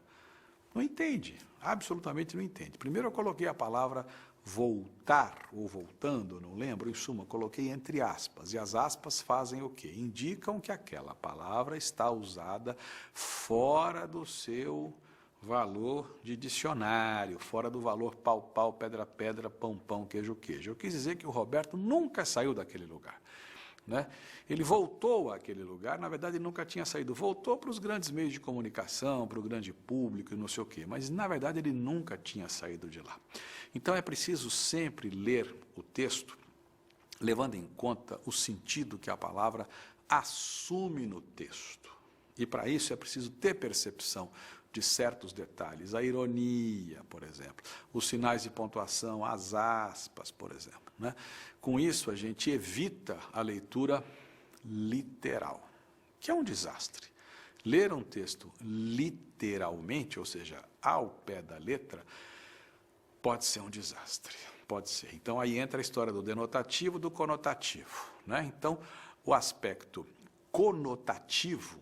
não entende, absolutamente não entende. Primeiro eu coloquei a palavra voltar, ou voltando, não lembro, em suma, coloquei entre aspas, e as aspas fazem o quê? Indicam que aquela palavra está usada fora do seu valor de dicionário, fora do valor pau, pau, pedra, pedra, pão, pão, queijo, queijo. Eu quis dizer que o Roberto nunca saiu daquele lugar. Ele voltou àquele lugar, na verdade ele nunca tinha saído, voltou para os grandes meios de comunicação, para o grande público e não sei o quê, mas na verdade ele nunca tinha saído de lá. Então é preciso sempre ler o texto, levando em conta o sentido que a palavra assume no texto. E para isso é preciso ter percepção de certos detalhes, a ironia, por exemplo, os sinais de pontuação, as aspas, por exemplo. Com isso, a gente evita a leitura literal, que é um desastre. Ler um texto literalmente, ou seja, ao pé da letra, pode ser um desastre, pode ser. Então, aí entra a história do denotativo e do conotativo. Então, o aspecto conotativo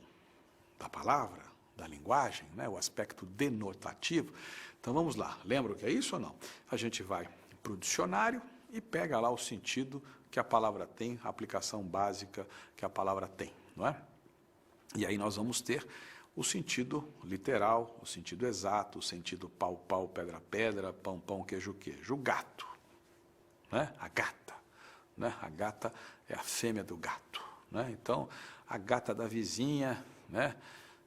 da palavra, da linguagem, o aspecto denotativo. Então, vamos lá. Lembra o que é isso ou não? A gente vai para o dicionário e pega lá o sentido que a palavra tem, a aplicação básica que a palavra tem, E aí nós vamos ter o sentido literal, o sentido exato, o sentido pau, pau, pedra, pedra, pão, pão, queijo, queijo. O gato, A gata, A gata é a fêmea do gato, Então, a gata da vizinha,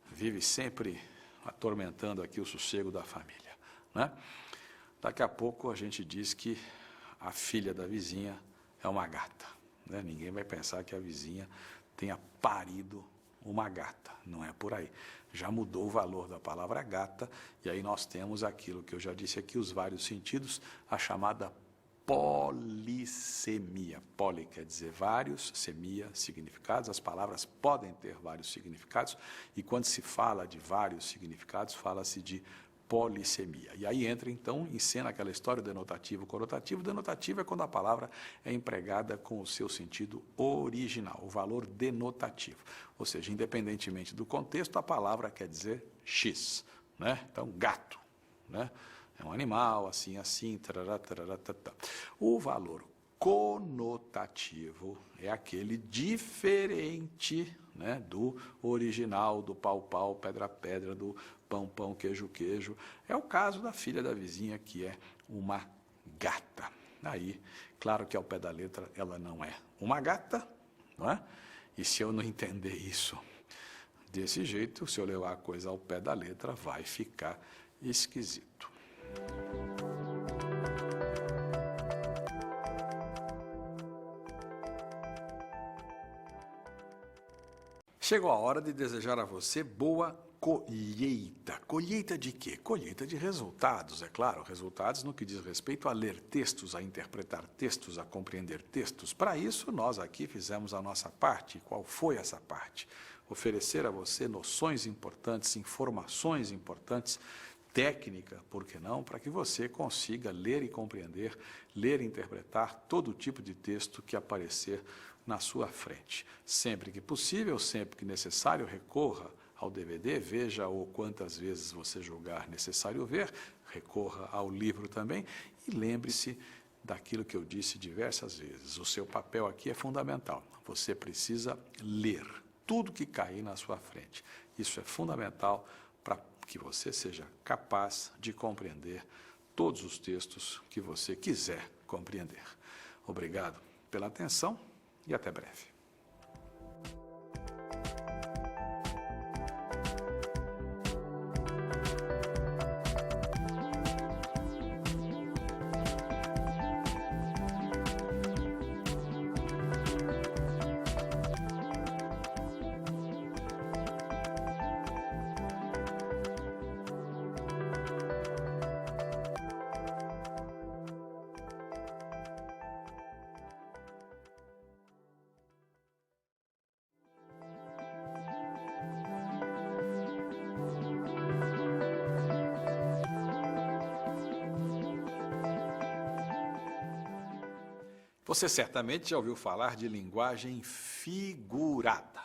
vive sempre atormentando aqui o sossego da família, Daqui a pouco a gente diz que a filha da vizinha é uma gata, Ninguém vai pensar que a vizinha tenha parido uma gata, não é por aí. Já mudou o valor da palavra gata, e aí nós temos aquilo que eu já disse aqui, os vários sentidos, a chamada polissemia. Poli quer dizer vários, semia, significados. As palavras podem ter vários significados, e quando se fala de vários significados, fala-se de polissemia. E aí entra, então, em cena aquela história denotativo, conotativo. Denotativo é quando a palavra é empregada com o seu sentido original, o valor denotativo. Ou seja, independentemente do contexto, a palavra quer dizer X. Então, gato, é um animal, assim, assim, tarará, tarará, tarará. O valor conotativo é aquele diferente, do original, do pau, pau, pedra, pedra, do pão, pão, queijo, queijo. É o caso da filha da vizinha, que é uma gata. Aí, claro que ao pé da letra ela não é uma gata, E se eu não entender isso desse jeito, se eu levar a coisa ao pé da letra, vai ficar esquisito. Chegou a hora de desejar a você boa colheita. Colheita de quê? Colheita de resultados, é claro. Resultados no que diz respeito a ler textos, a interpretar textos, a compreender textos. Para isso, nós aqui fizemos a nossa parte. Qual foi essa parte? Oferecer a você noções importantes, informações importantes, técnica, por que não, para que você consiga ler e compreender, ler e interpretar todo tipo de texto que aparecer na sua frente. Sempre que possível, sempre que necessário, recorra ao DVD, veja-o quantas vezes você julgar necessário ver, recorra ao livro também e lembre-se daquilo que eu disse diversas vezes. O seu papel aqui é fundamental. Você precisa ler tudo que cair na sua frente. Isso é fundamental para que você seja capaz de compreender todos os textos que você quiser compreender. Obrigado pela atenção e até breve. Você certamente já ouviu falar de linguagem figurada.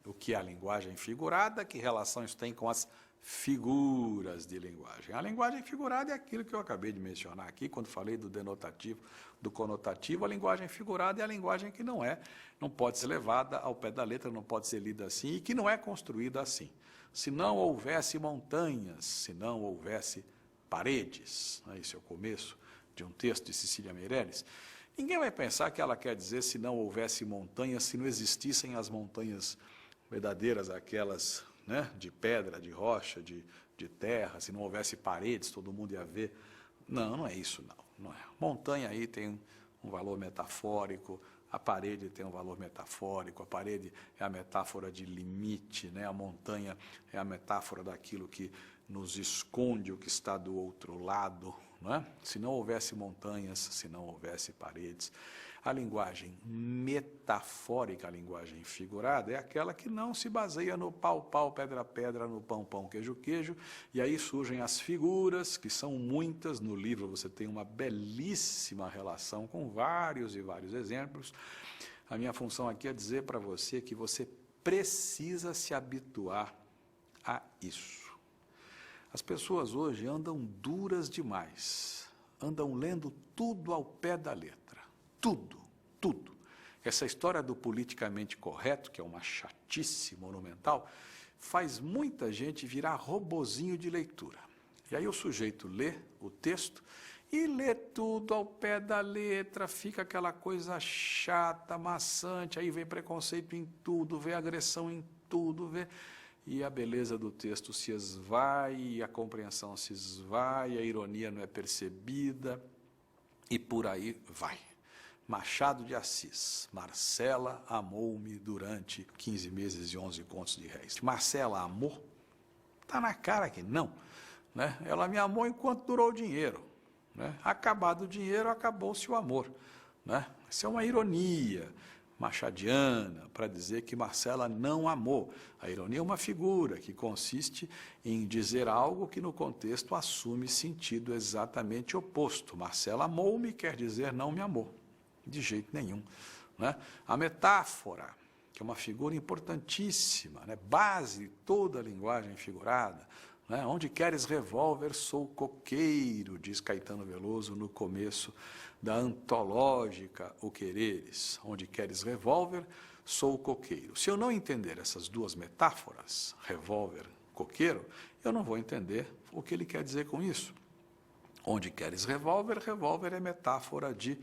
O que é a linguagem figurada? Que relação isso tem com as figuras de linguagem? A linguagem figurada é aquilo que eu acabei de mencionar aqui, quando falei do denotativo, do conotativo. A linguagem figurada é a linguagem que não pode ser levada ao pé da letra, não pode ser lida assim e que não é construída assim. Se não houvesse montanhas, se não houvesse paredes, esse é o começo de um texto de Cecília Meirelles, ninguém vai pensar que ela quer dizer se não houvesse montanhas, se não existissem as montanhas verdadeiras, aquelas, né, de pedra, de rocha, de terra, se não houvesse paredes, todo mundo ia ver. Não, não é isso, não é. Montanha aí tem um valor metafórico, a parede tem um valor metafórico, a parede é a metáfora de limite, né? A montanha é a metáfora daquilo que nos esconde o que está do outro lado, não é? Se não houvesse montanhas, se não houvesse paredes, a linguagem metafórica, a linguagem figurada, é aquela que não se baseia no pau, pedra, no pão, queijo, e aí surgem as figuras, que são muitas. No livro você tem uma belíssima relação com vários e vários exemplos. A minha função aqui é dizer para você que você precisa se habituar a isso. As pessoas hoje andam duras demais, andam lendo tudo ao pé da letra. Tudo. Essa história do politicamente correto, que é uma chatice monumental, faz muita gente virar robozinho de leitura. E aí o sujeito lê o texto e lê tudo ao pé da letra, fica aquela coisa chata, maçante, aí vem preconceito em tudo, vê agressão em tudo, e a beleza do texto se esvai, a compreensão se esvai, a ironia não é percebida, e por aí vai. Machado de Assis, Marcela amou-me durante 15 meses e 11 contos de réis. Marcela amou? Está na cara que não, né? Ela me amou enquanto durou o dinheiro, né? Acabado o dinheiro, acabou-se o amor, né? Isso é uma ironia machadiana para dizer que Marcela não amou. A ironia é uma figura que consiste em dizer algo que no contexto assume sentido exatamente oposto. Marcela amou-me quer dizer não me amou. De jeito nenhum, né? A metáfora, que é uma figura importantíssima, né? Base de toda a linguagem figurada, né? Onde queres revólver, sou coqueiro, diz Caetano Veloso no começo da antológica O Quereres. Onde queres revólver, sou coqueiro. Se eu não entender essas duas metáforas, revólver, coqueiro, eu não vou entender o que ele quer dizer com isso. Onde queres revólver, revólver é metáfora de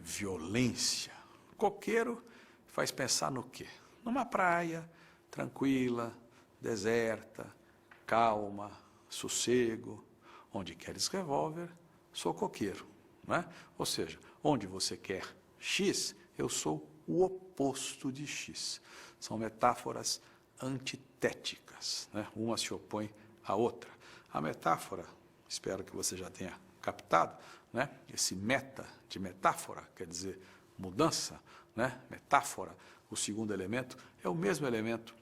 violência. Coqueiro faz pensar no quê? Numa praia, tranquila, deserta, calma, sossego. Onde queres revólver, sou coqueiro, não é? Ou seja, onde você quer X, eu sou o oposto de X. São metáforas antitéticas, né? Uma se opõe à outra. A metáfora, espero que você já tenha captado, né? Esse meta de metáfora, quer dizer mudança, né? Metáfora, o segundo elemento, é o mesmo elemento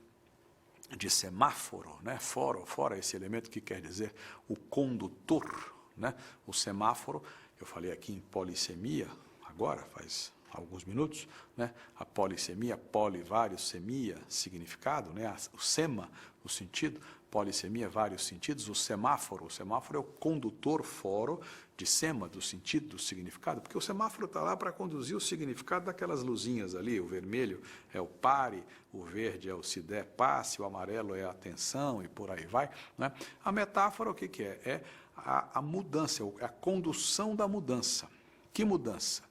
de semáforo, né? Fora esse elemento que quer dizer o condutor, né? O semáforo, eu falei aqui em polissemia, agora faz alguns minutos, né? A polissemia, poli, vários, semia, significado, né? O sema, o sentido, polissemia, vários sentidos, o semáforo é o condutor foro de sema, do sentido, do significado, porque o semáforo está lá para conduzir o significado daquelas luzinhas ali, o vermelho é o pare, o verde é o se der passe, o amarelo é a atenção e por aí vai, né? A metáfora o que é? É a mudança, é a condução da mudança. Que mudança?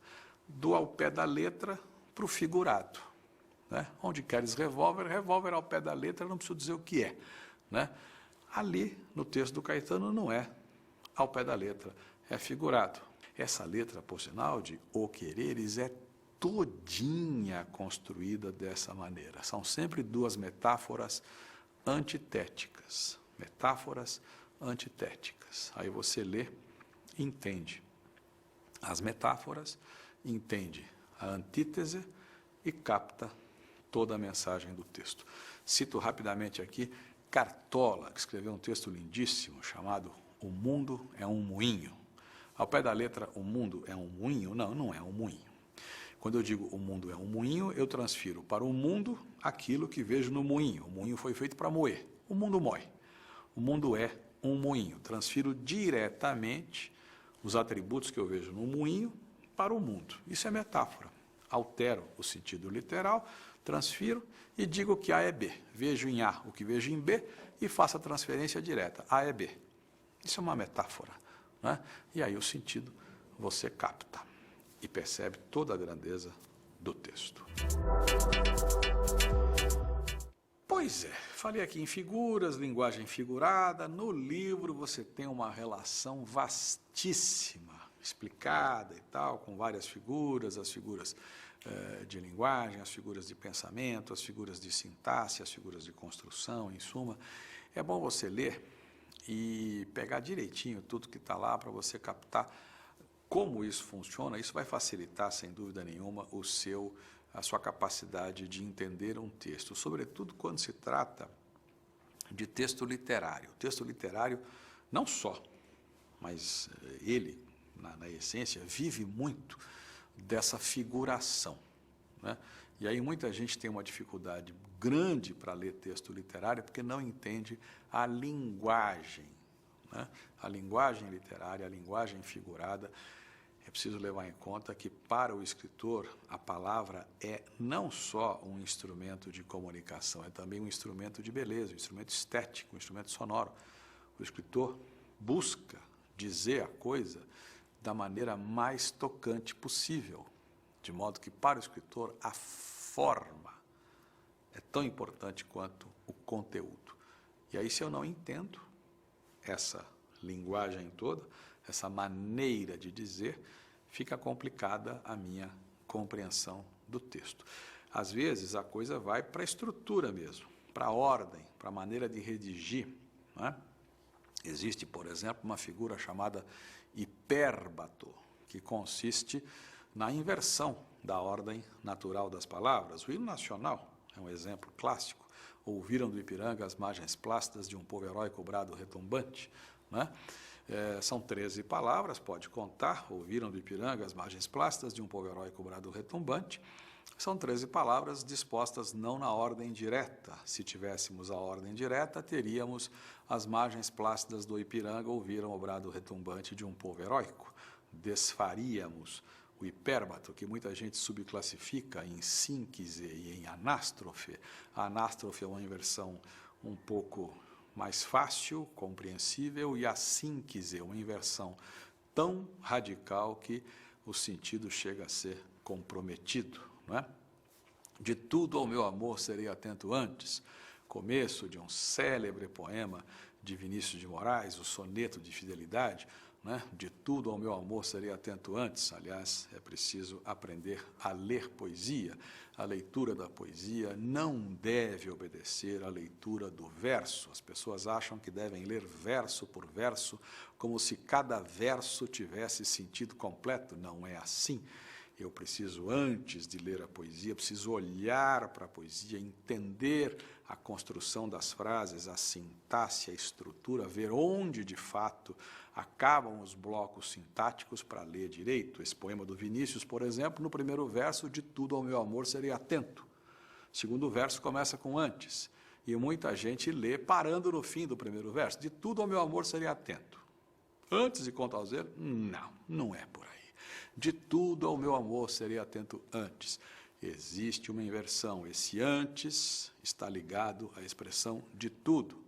Do ao pé da letra para o figurado, né? Onde queres revólver ao pé da letra, não preciso dizer o que é, né? Ali, no texto do Caetano, não é ao pé da letra, é figurado. Essa letra, por sinal, de O Quereres, é todinha construída dessa maneira. São sempre duas metáforas antitéticas. Metáforas antitéticas. Aí você lê, entende as metáforas, entende a antítese e capta toda a mensagem do texto. Cito rapidamente aqui Cartola, que escreveu um texto lindíssimo chamado O Mundo é um Moinho. Ao pé da letra, o mundo é um moinho? Não, não é um moinho. Quando eu digo o mundo é um moinho, eu transfiro para o mundo aquilo que vejo no moinho. O moinho foi feito para moer. O mundo moe. O mundo é um moinho. Transfiro diretamente os atributos que eu vejo no moinho para o mundo. Isso é metáfora. Altero o sentido literal, transfiro e digo que A é B. Vejo em A o que vejo em B e faço a transferência direta. A é B. Isso é uma metáfora, né? E aí o sentido você capta e percebe toda a grandeza do texto. Pois é, falei aqui em figuras, linguagem figurada. No livro você tem uma relação vastíssima, explicada e tal, com várias figuras, as figuras de linguagem, as figuras de pensamento, as figuras de sintaxe, as figuras de construção, em suma. É bom você ler e pegar direitinho tudo que está lá para você captar como isso funciona. Isso vai facilitar, sem dúvida nenhuma, a sua capacidade de entender um texto, sobretudo quando se trata de texto literário. O texto literário, não só, mas ele, na essência, vive muito dessa figuração, né? E aí muita gente tem uma dificuldade grande para ler texto literário porque não entende a linguagem, né? A linguagem literária, a linguagem figurada. É preciso levar em conta que, para o escritor, a palavra é não só um instrumento de comunicação, é também um instrumento de beleza, um instrumento estético, um instrumento sonoro. O escritor busca dizer a coisa da maneira mais tocante possível, de modo que, para o escritor, a forma é tão importante quanto o conteúdo. E aí, se eu não entendo essa linguagem toda, essa maneira de dizer, fica complicada a minha compreensão do texto. Às vezes, a coisa vai para a estrutura mesmo, para a ordem, para a maneira de redigir, não é? Existe, por exemplo, uma figura chamada hipérbato, que consiste na inversão da ordem natural das palavras. O hino nacional é um exemplo clássico. Ouviram do Ipiranga as margens plácidas de um povo heróico brado retumbante, né? São 13 palavras, pode contar. Ouviram do Ipiranga as margens plácidas de um povo heróico brado retumbante. São 13 palavras dispostas não na ordem direta. Se tivéssemos a ordem direta, teríamos as margens plácidas do Ipiranga ouviram o brado retumbante de um povo heróico. Desfaríamos o hipérbato, que muita gente subclassifica em síntese e em anástrofe. A anástrofe é uma inversão um pouco mais fácil, compreensível, e a síntese é uma inversão tão radical que o sentido chega a ser comprometido, não é? De tudo ao meu amor serei atento antes, começo de um célebre poema de Vinícius de Moraes, o Soneto de Fidelidade, né? De tudo ao meu amor serei atento antes. Aliás, é preciso aprender a ler poesia. A leitura da poesia não deve obedecer à leitura do verso. As pessoas acham que devem ler verso por verso, como se cada verso tivesse sentido completo. Não é assim. Eu preciso, antes de ler a poesia, preciso olhar para a poesia, entender a construção das frases, a sintaxe, a estrutura, ver onde, de fato, acabam os blocos sintáticos para ler direito. Esse poema do Vinícius, por exemplo, no primeiro verso, de tudo ao meu amor serei atento. O segundo verso começa com antes, e muita gente lê parando no fim do primeiro verso, de tudo ao meu amor serei atento. Antes de contar o zero? Não, não é por aí. De tudo ao meu amor serei atento antes. Existe uma inversão. Esse antes está ligado à expressão de tudo.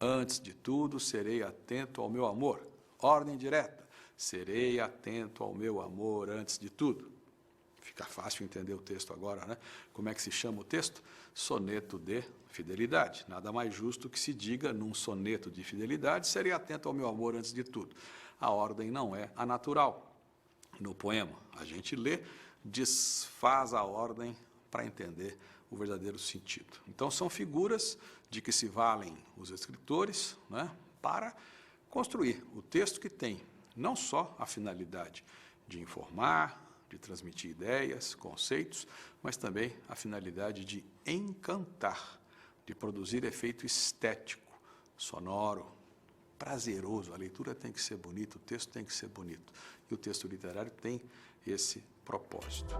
Antes de tudo, serei atento ao meu amor. Ordem direta. Serei atento ao meu amor antes de tudo. Fica fácil entender o texto agora, né? Como é que se chama o texto? Soneto de fidelidade. Nada mais justo que se diga num soneto de fidelidade, serei atento ao meu amor antes de tudo. A ordem não é a natural. No poema, a gente lê, desfaz a ordem para entender o verdadeiro sentido. Então, são figuras de que se valem os escritores, né, para construir o texto que tem não só a finalidade de informar, de transmitir ideias, conceitos, mas também a finalidade de encantar, de produzir efeito estético, sonoro, prazeroso. A leitura tem que ser bonita, o texto tem que ser bonito. E o texto literário tem esse propósito.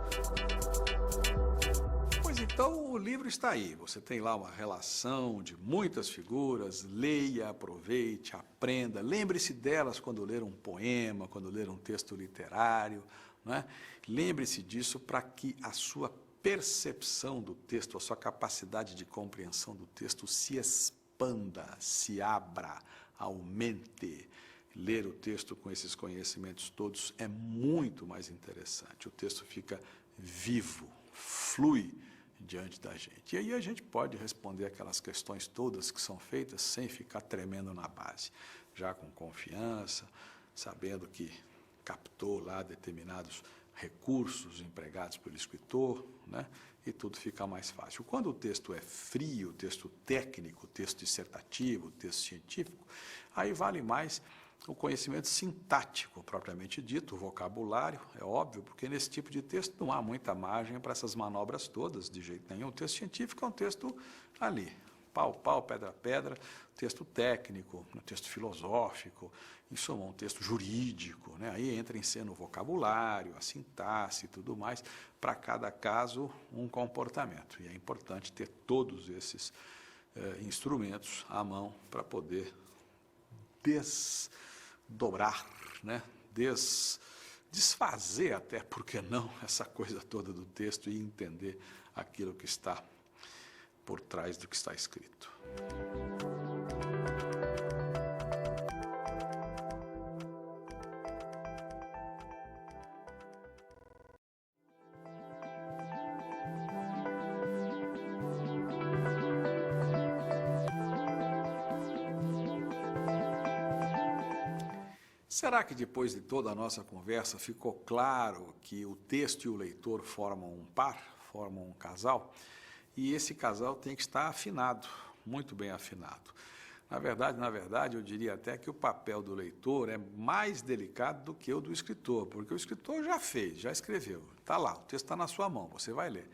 Pois então, o livro está aí. Você tem lá uma relação de muitas figuras. Leia, aproveite, aprenda. Lembre-se delas quando ler um poema, quando ler um texto literário, né? Lembre-se disso para que a sua percepção do texto, a sua capacidade de compreensão do texto se expanda, se abra, aumente. Ler o texto com esses conhecimentos todos é muito mais interessante. O texto fica vivo, flui diante da gente. E aí a gente pode responder aquelas questões todas que são feitas sem ficar tremendo na base, já com confiança, sabendo que captou lá determinados recursos empregados pelo escritor, né? E tudo fica mais fácil. Quando o texto é frio, o texto técnico, o texto dissertativo, o texto científico, aí vale mais o conhecimento sintático, propriamente dito, o vocabulário, é óbvio, porque nesse tipo de texto não há muita margem para essas manobras todas, de jeito nenhum. O texto científico é um texto ali, pau, pau, pedra, pedra, texto técnico, um texto filosófico, em suma, um texto jurídico, né? Aí entra em cena o vocabulário, a sintaxe e tudo mais, para cada caso um comportamento. E é importante ter todos esses instrumentos à mão para poder desdobrar, né? Desfazer até, por que não, essa coisa toda do texto e entender aquilo que está por trás do que está escrito. Será que depois de toda a nossa conversa ficou claro que o texto e o leitor formam um par, formam um casal? E esse casal tem que estar afinado, muito bem afinado. Na verdade, eu diria até que o papel do leitor é mais delicado do que o do escritor, porque o escritor já fez, já escreveu, está lá, o texto está na sua mão, você vai ler.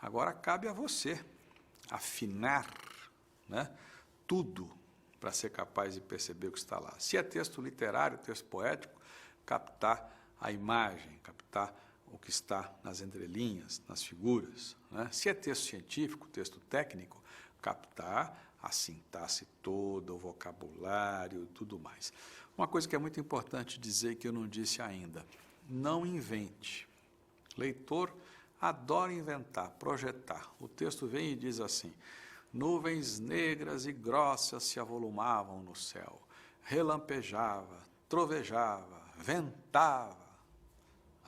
Agora cabe a você afinar, né, tudo para ser capaz de perceber o que está lá. Se é texto literário, texto poético, captar a imagem, captar o que está nas entrelinhas, nas figuras, né? Se é texto científico, texto técnico, captar a sintaxe toda, o vocabulário e tudo mais. Uma coisa que é muito importante dizer que eu não disse ainda, não invente. Leitor adora inventar, projetar. O texto vem e diz assim: nuvens negras e grossas se avolumavam no céu, relampejava, trovejava, ventava.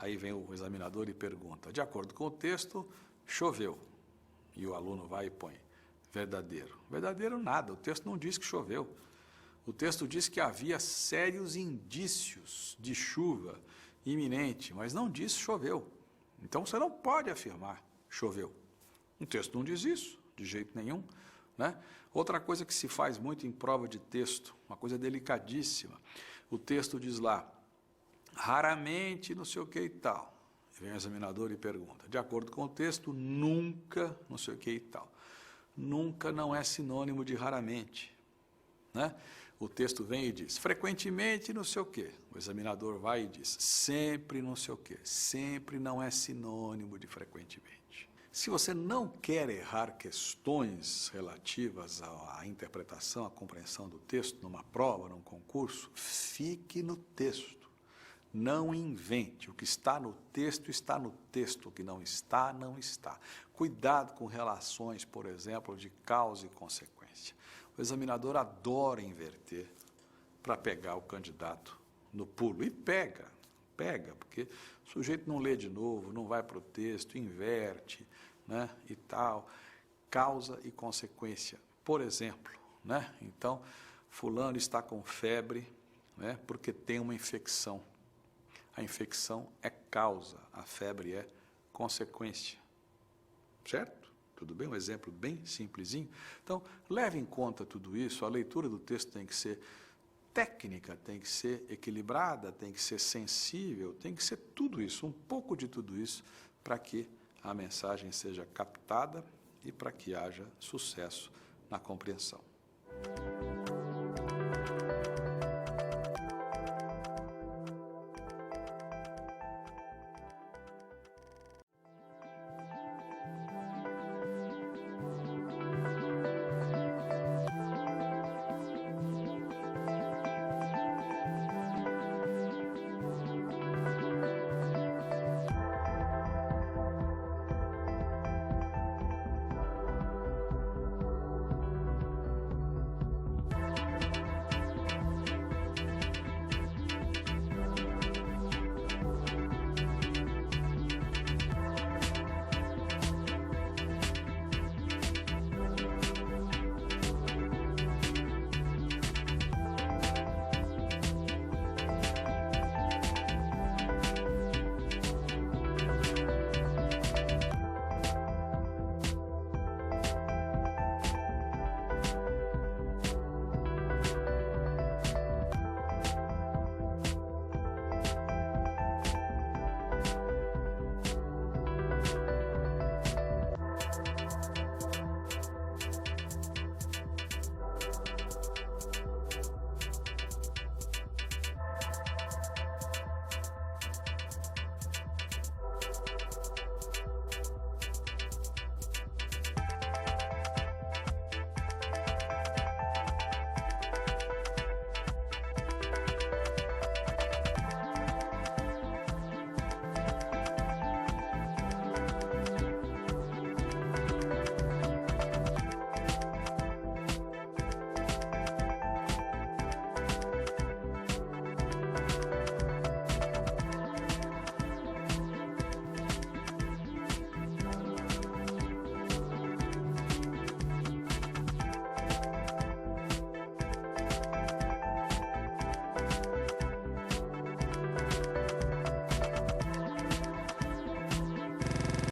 Aí vem o examinador e pergunta, de acordo com o texto, choveu. E o aluno vai e põe, verdadeiro. Verdadeiro nada, o texto não diz que choveu. O texto diz que havia sérios indícios de chuva iminente, mas não diz choveu. Então você não pode afirmar choveu. O texto não diz isso, de jeito nenhum, né? Outra coisa que se faz muito em prova de texto, uma coisa delicadíssima, o texto diz lá, raramente não sei o que e tal. Vem o examinador e pergunta, de acordo com o texto, nunca não sei o que e tal. Nunca não é sinônimo de raramente, né? O texto vem e diz, frequentemente não sei o quê. O examinador vai e diz, sempre não sei o quê. Sempre não é sinônimo de frequentemente. Se você não quer errar questões relativas à interpretação, à compreensão do texto, numa prova, num concurso, fique no texto. Não invente. O que está no texto, o que não está, não está. Cuidado com relações, por exemplo, de causa e consequência. O examinador adora inverter para pegar o candidato no pulo. E pega, porque o sujeito não lê de novo, não vai para o texto, inverte, né, e tal. Causa e consequência. Por exemplo, né, então, fulano está com febre, né, porque tem uma infecção. A infecção é causa, a febre é consequência. Certo? Tudo bem? Um exemplo bem simplesinho. Então, leve em conta tudo isso, a leitura do texto tem que ser técnica, tem que ser equilibrada, tem que ser sensível, tem que ser tudo isso, um pouco de tudo isso, para que a mensagem seja captada e para que haja sucesso na compreensão.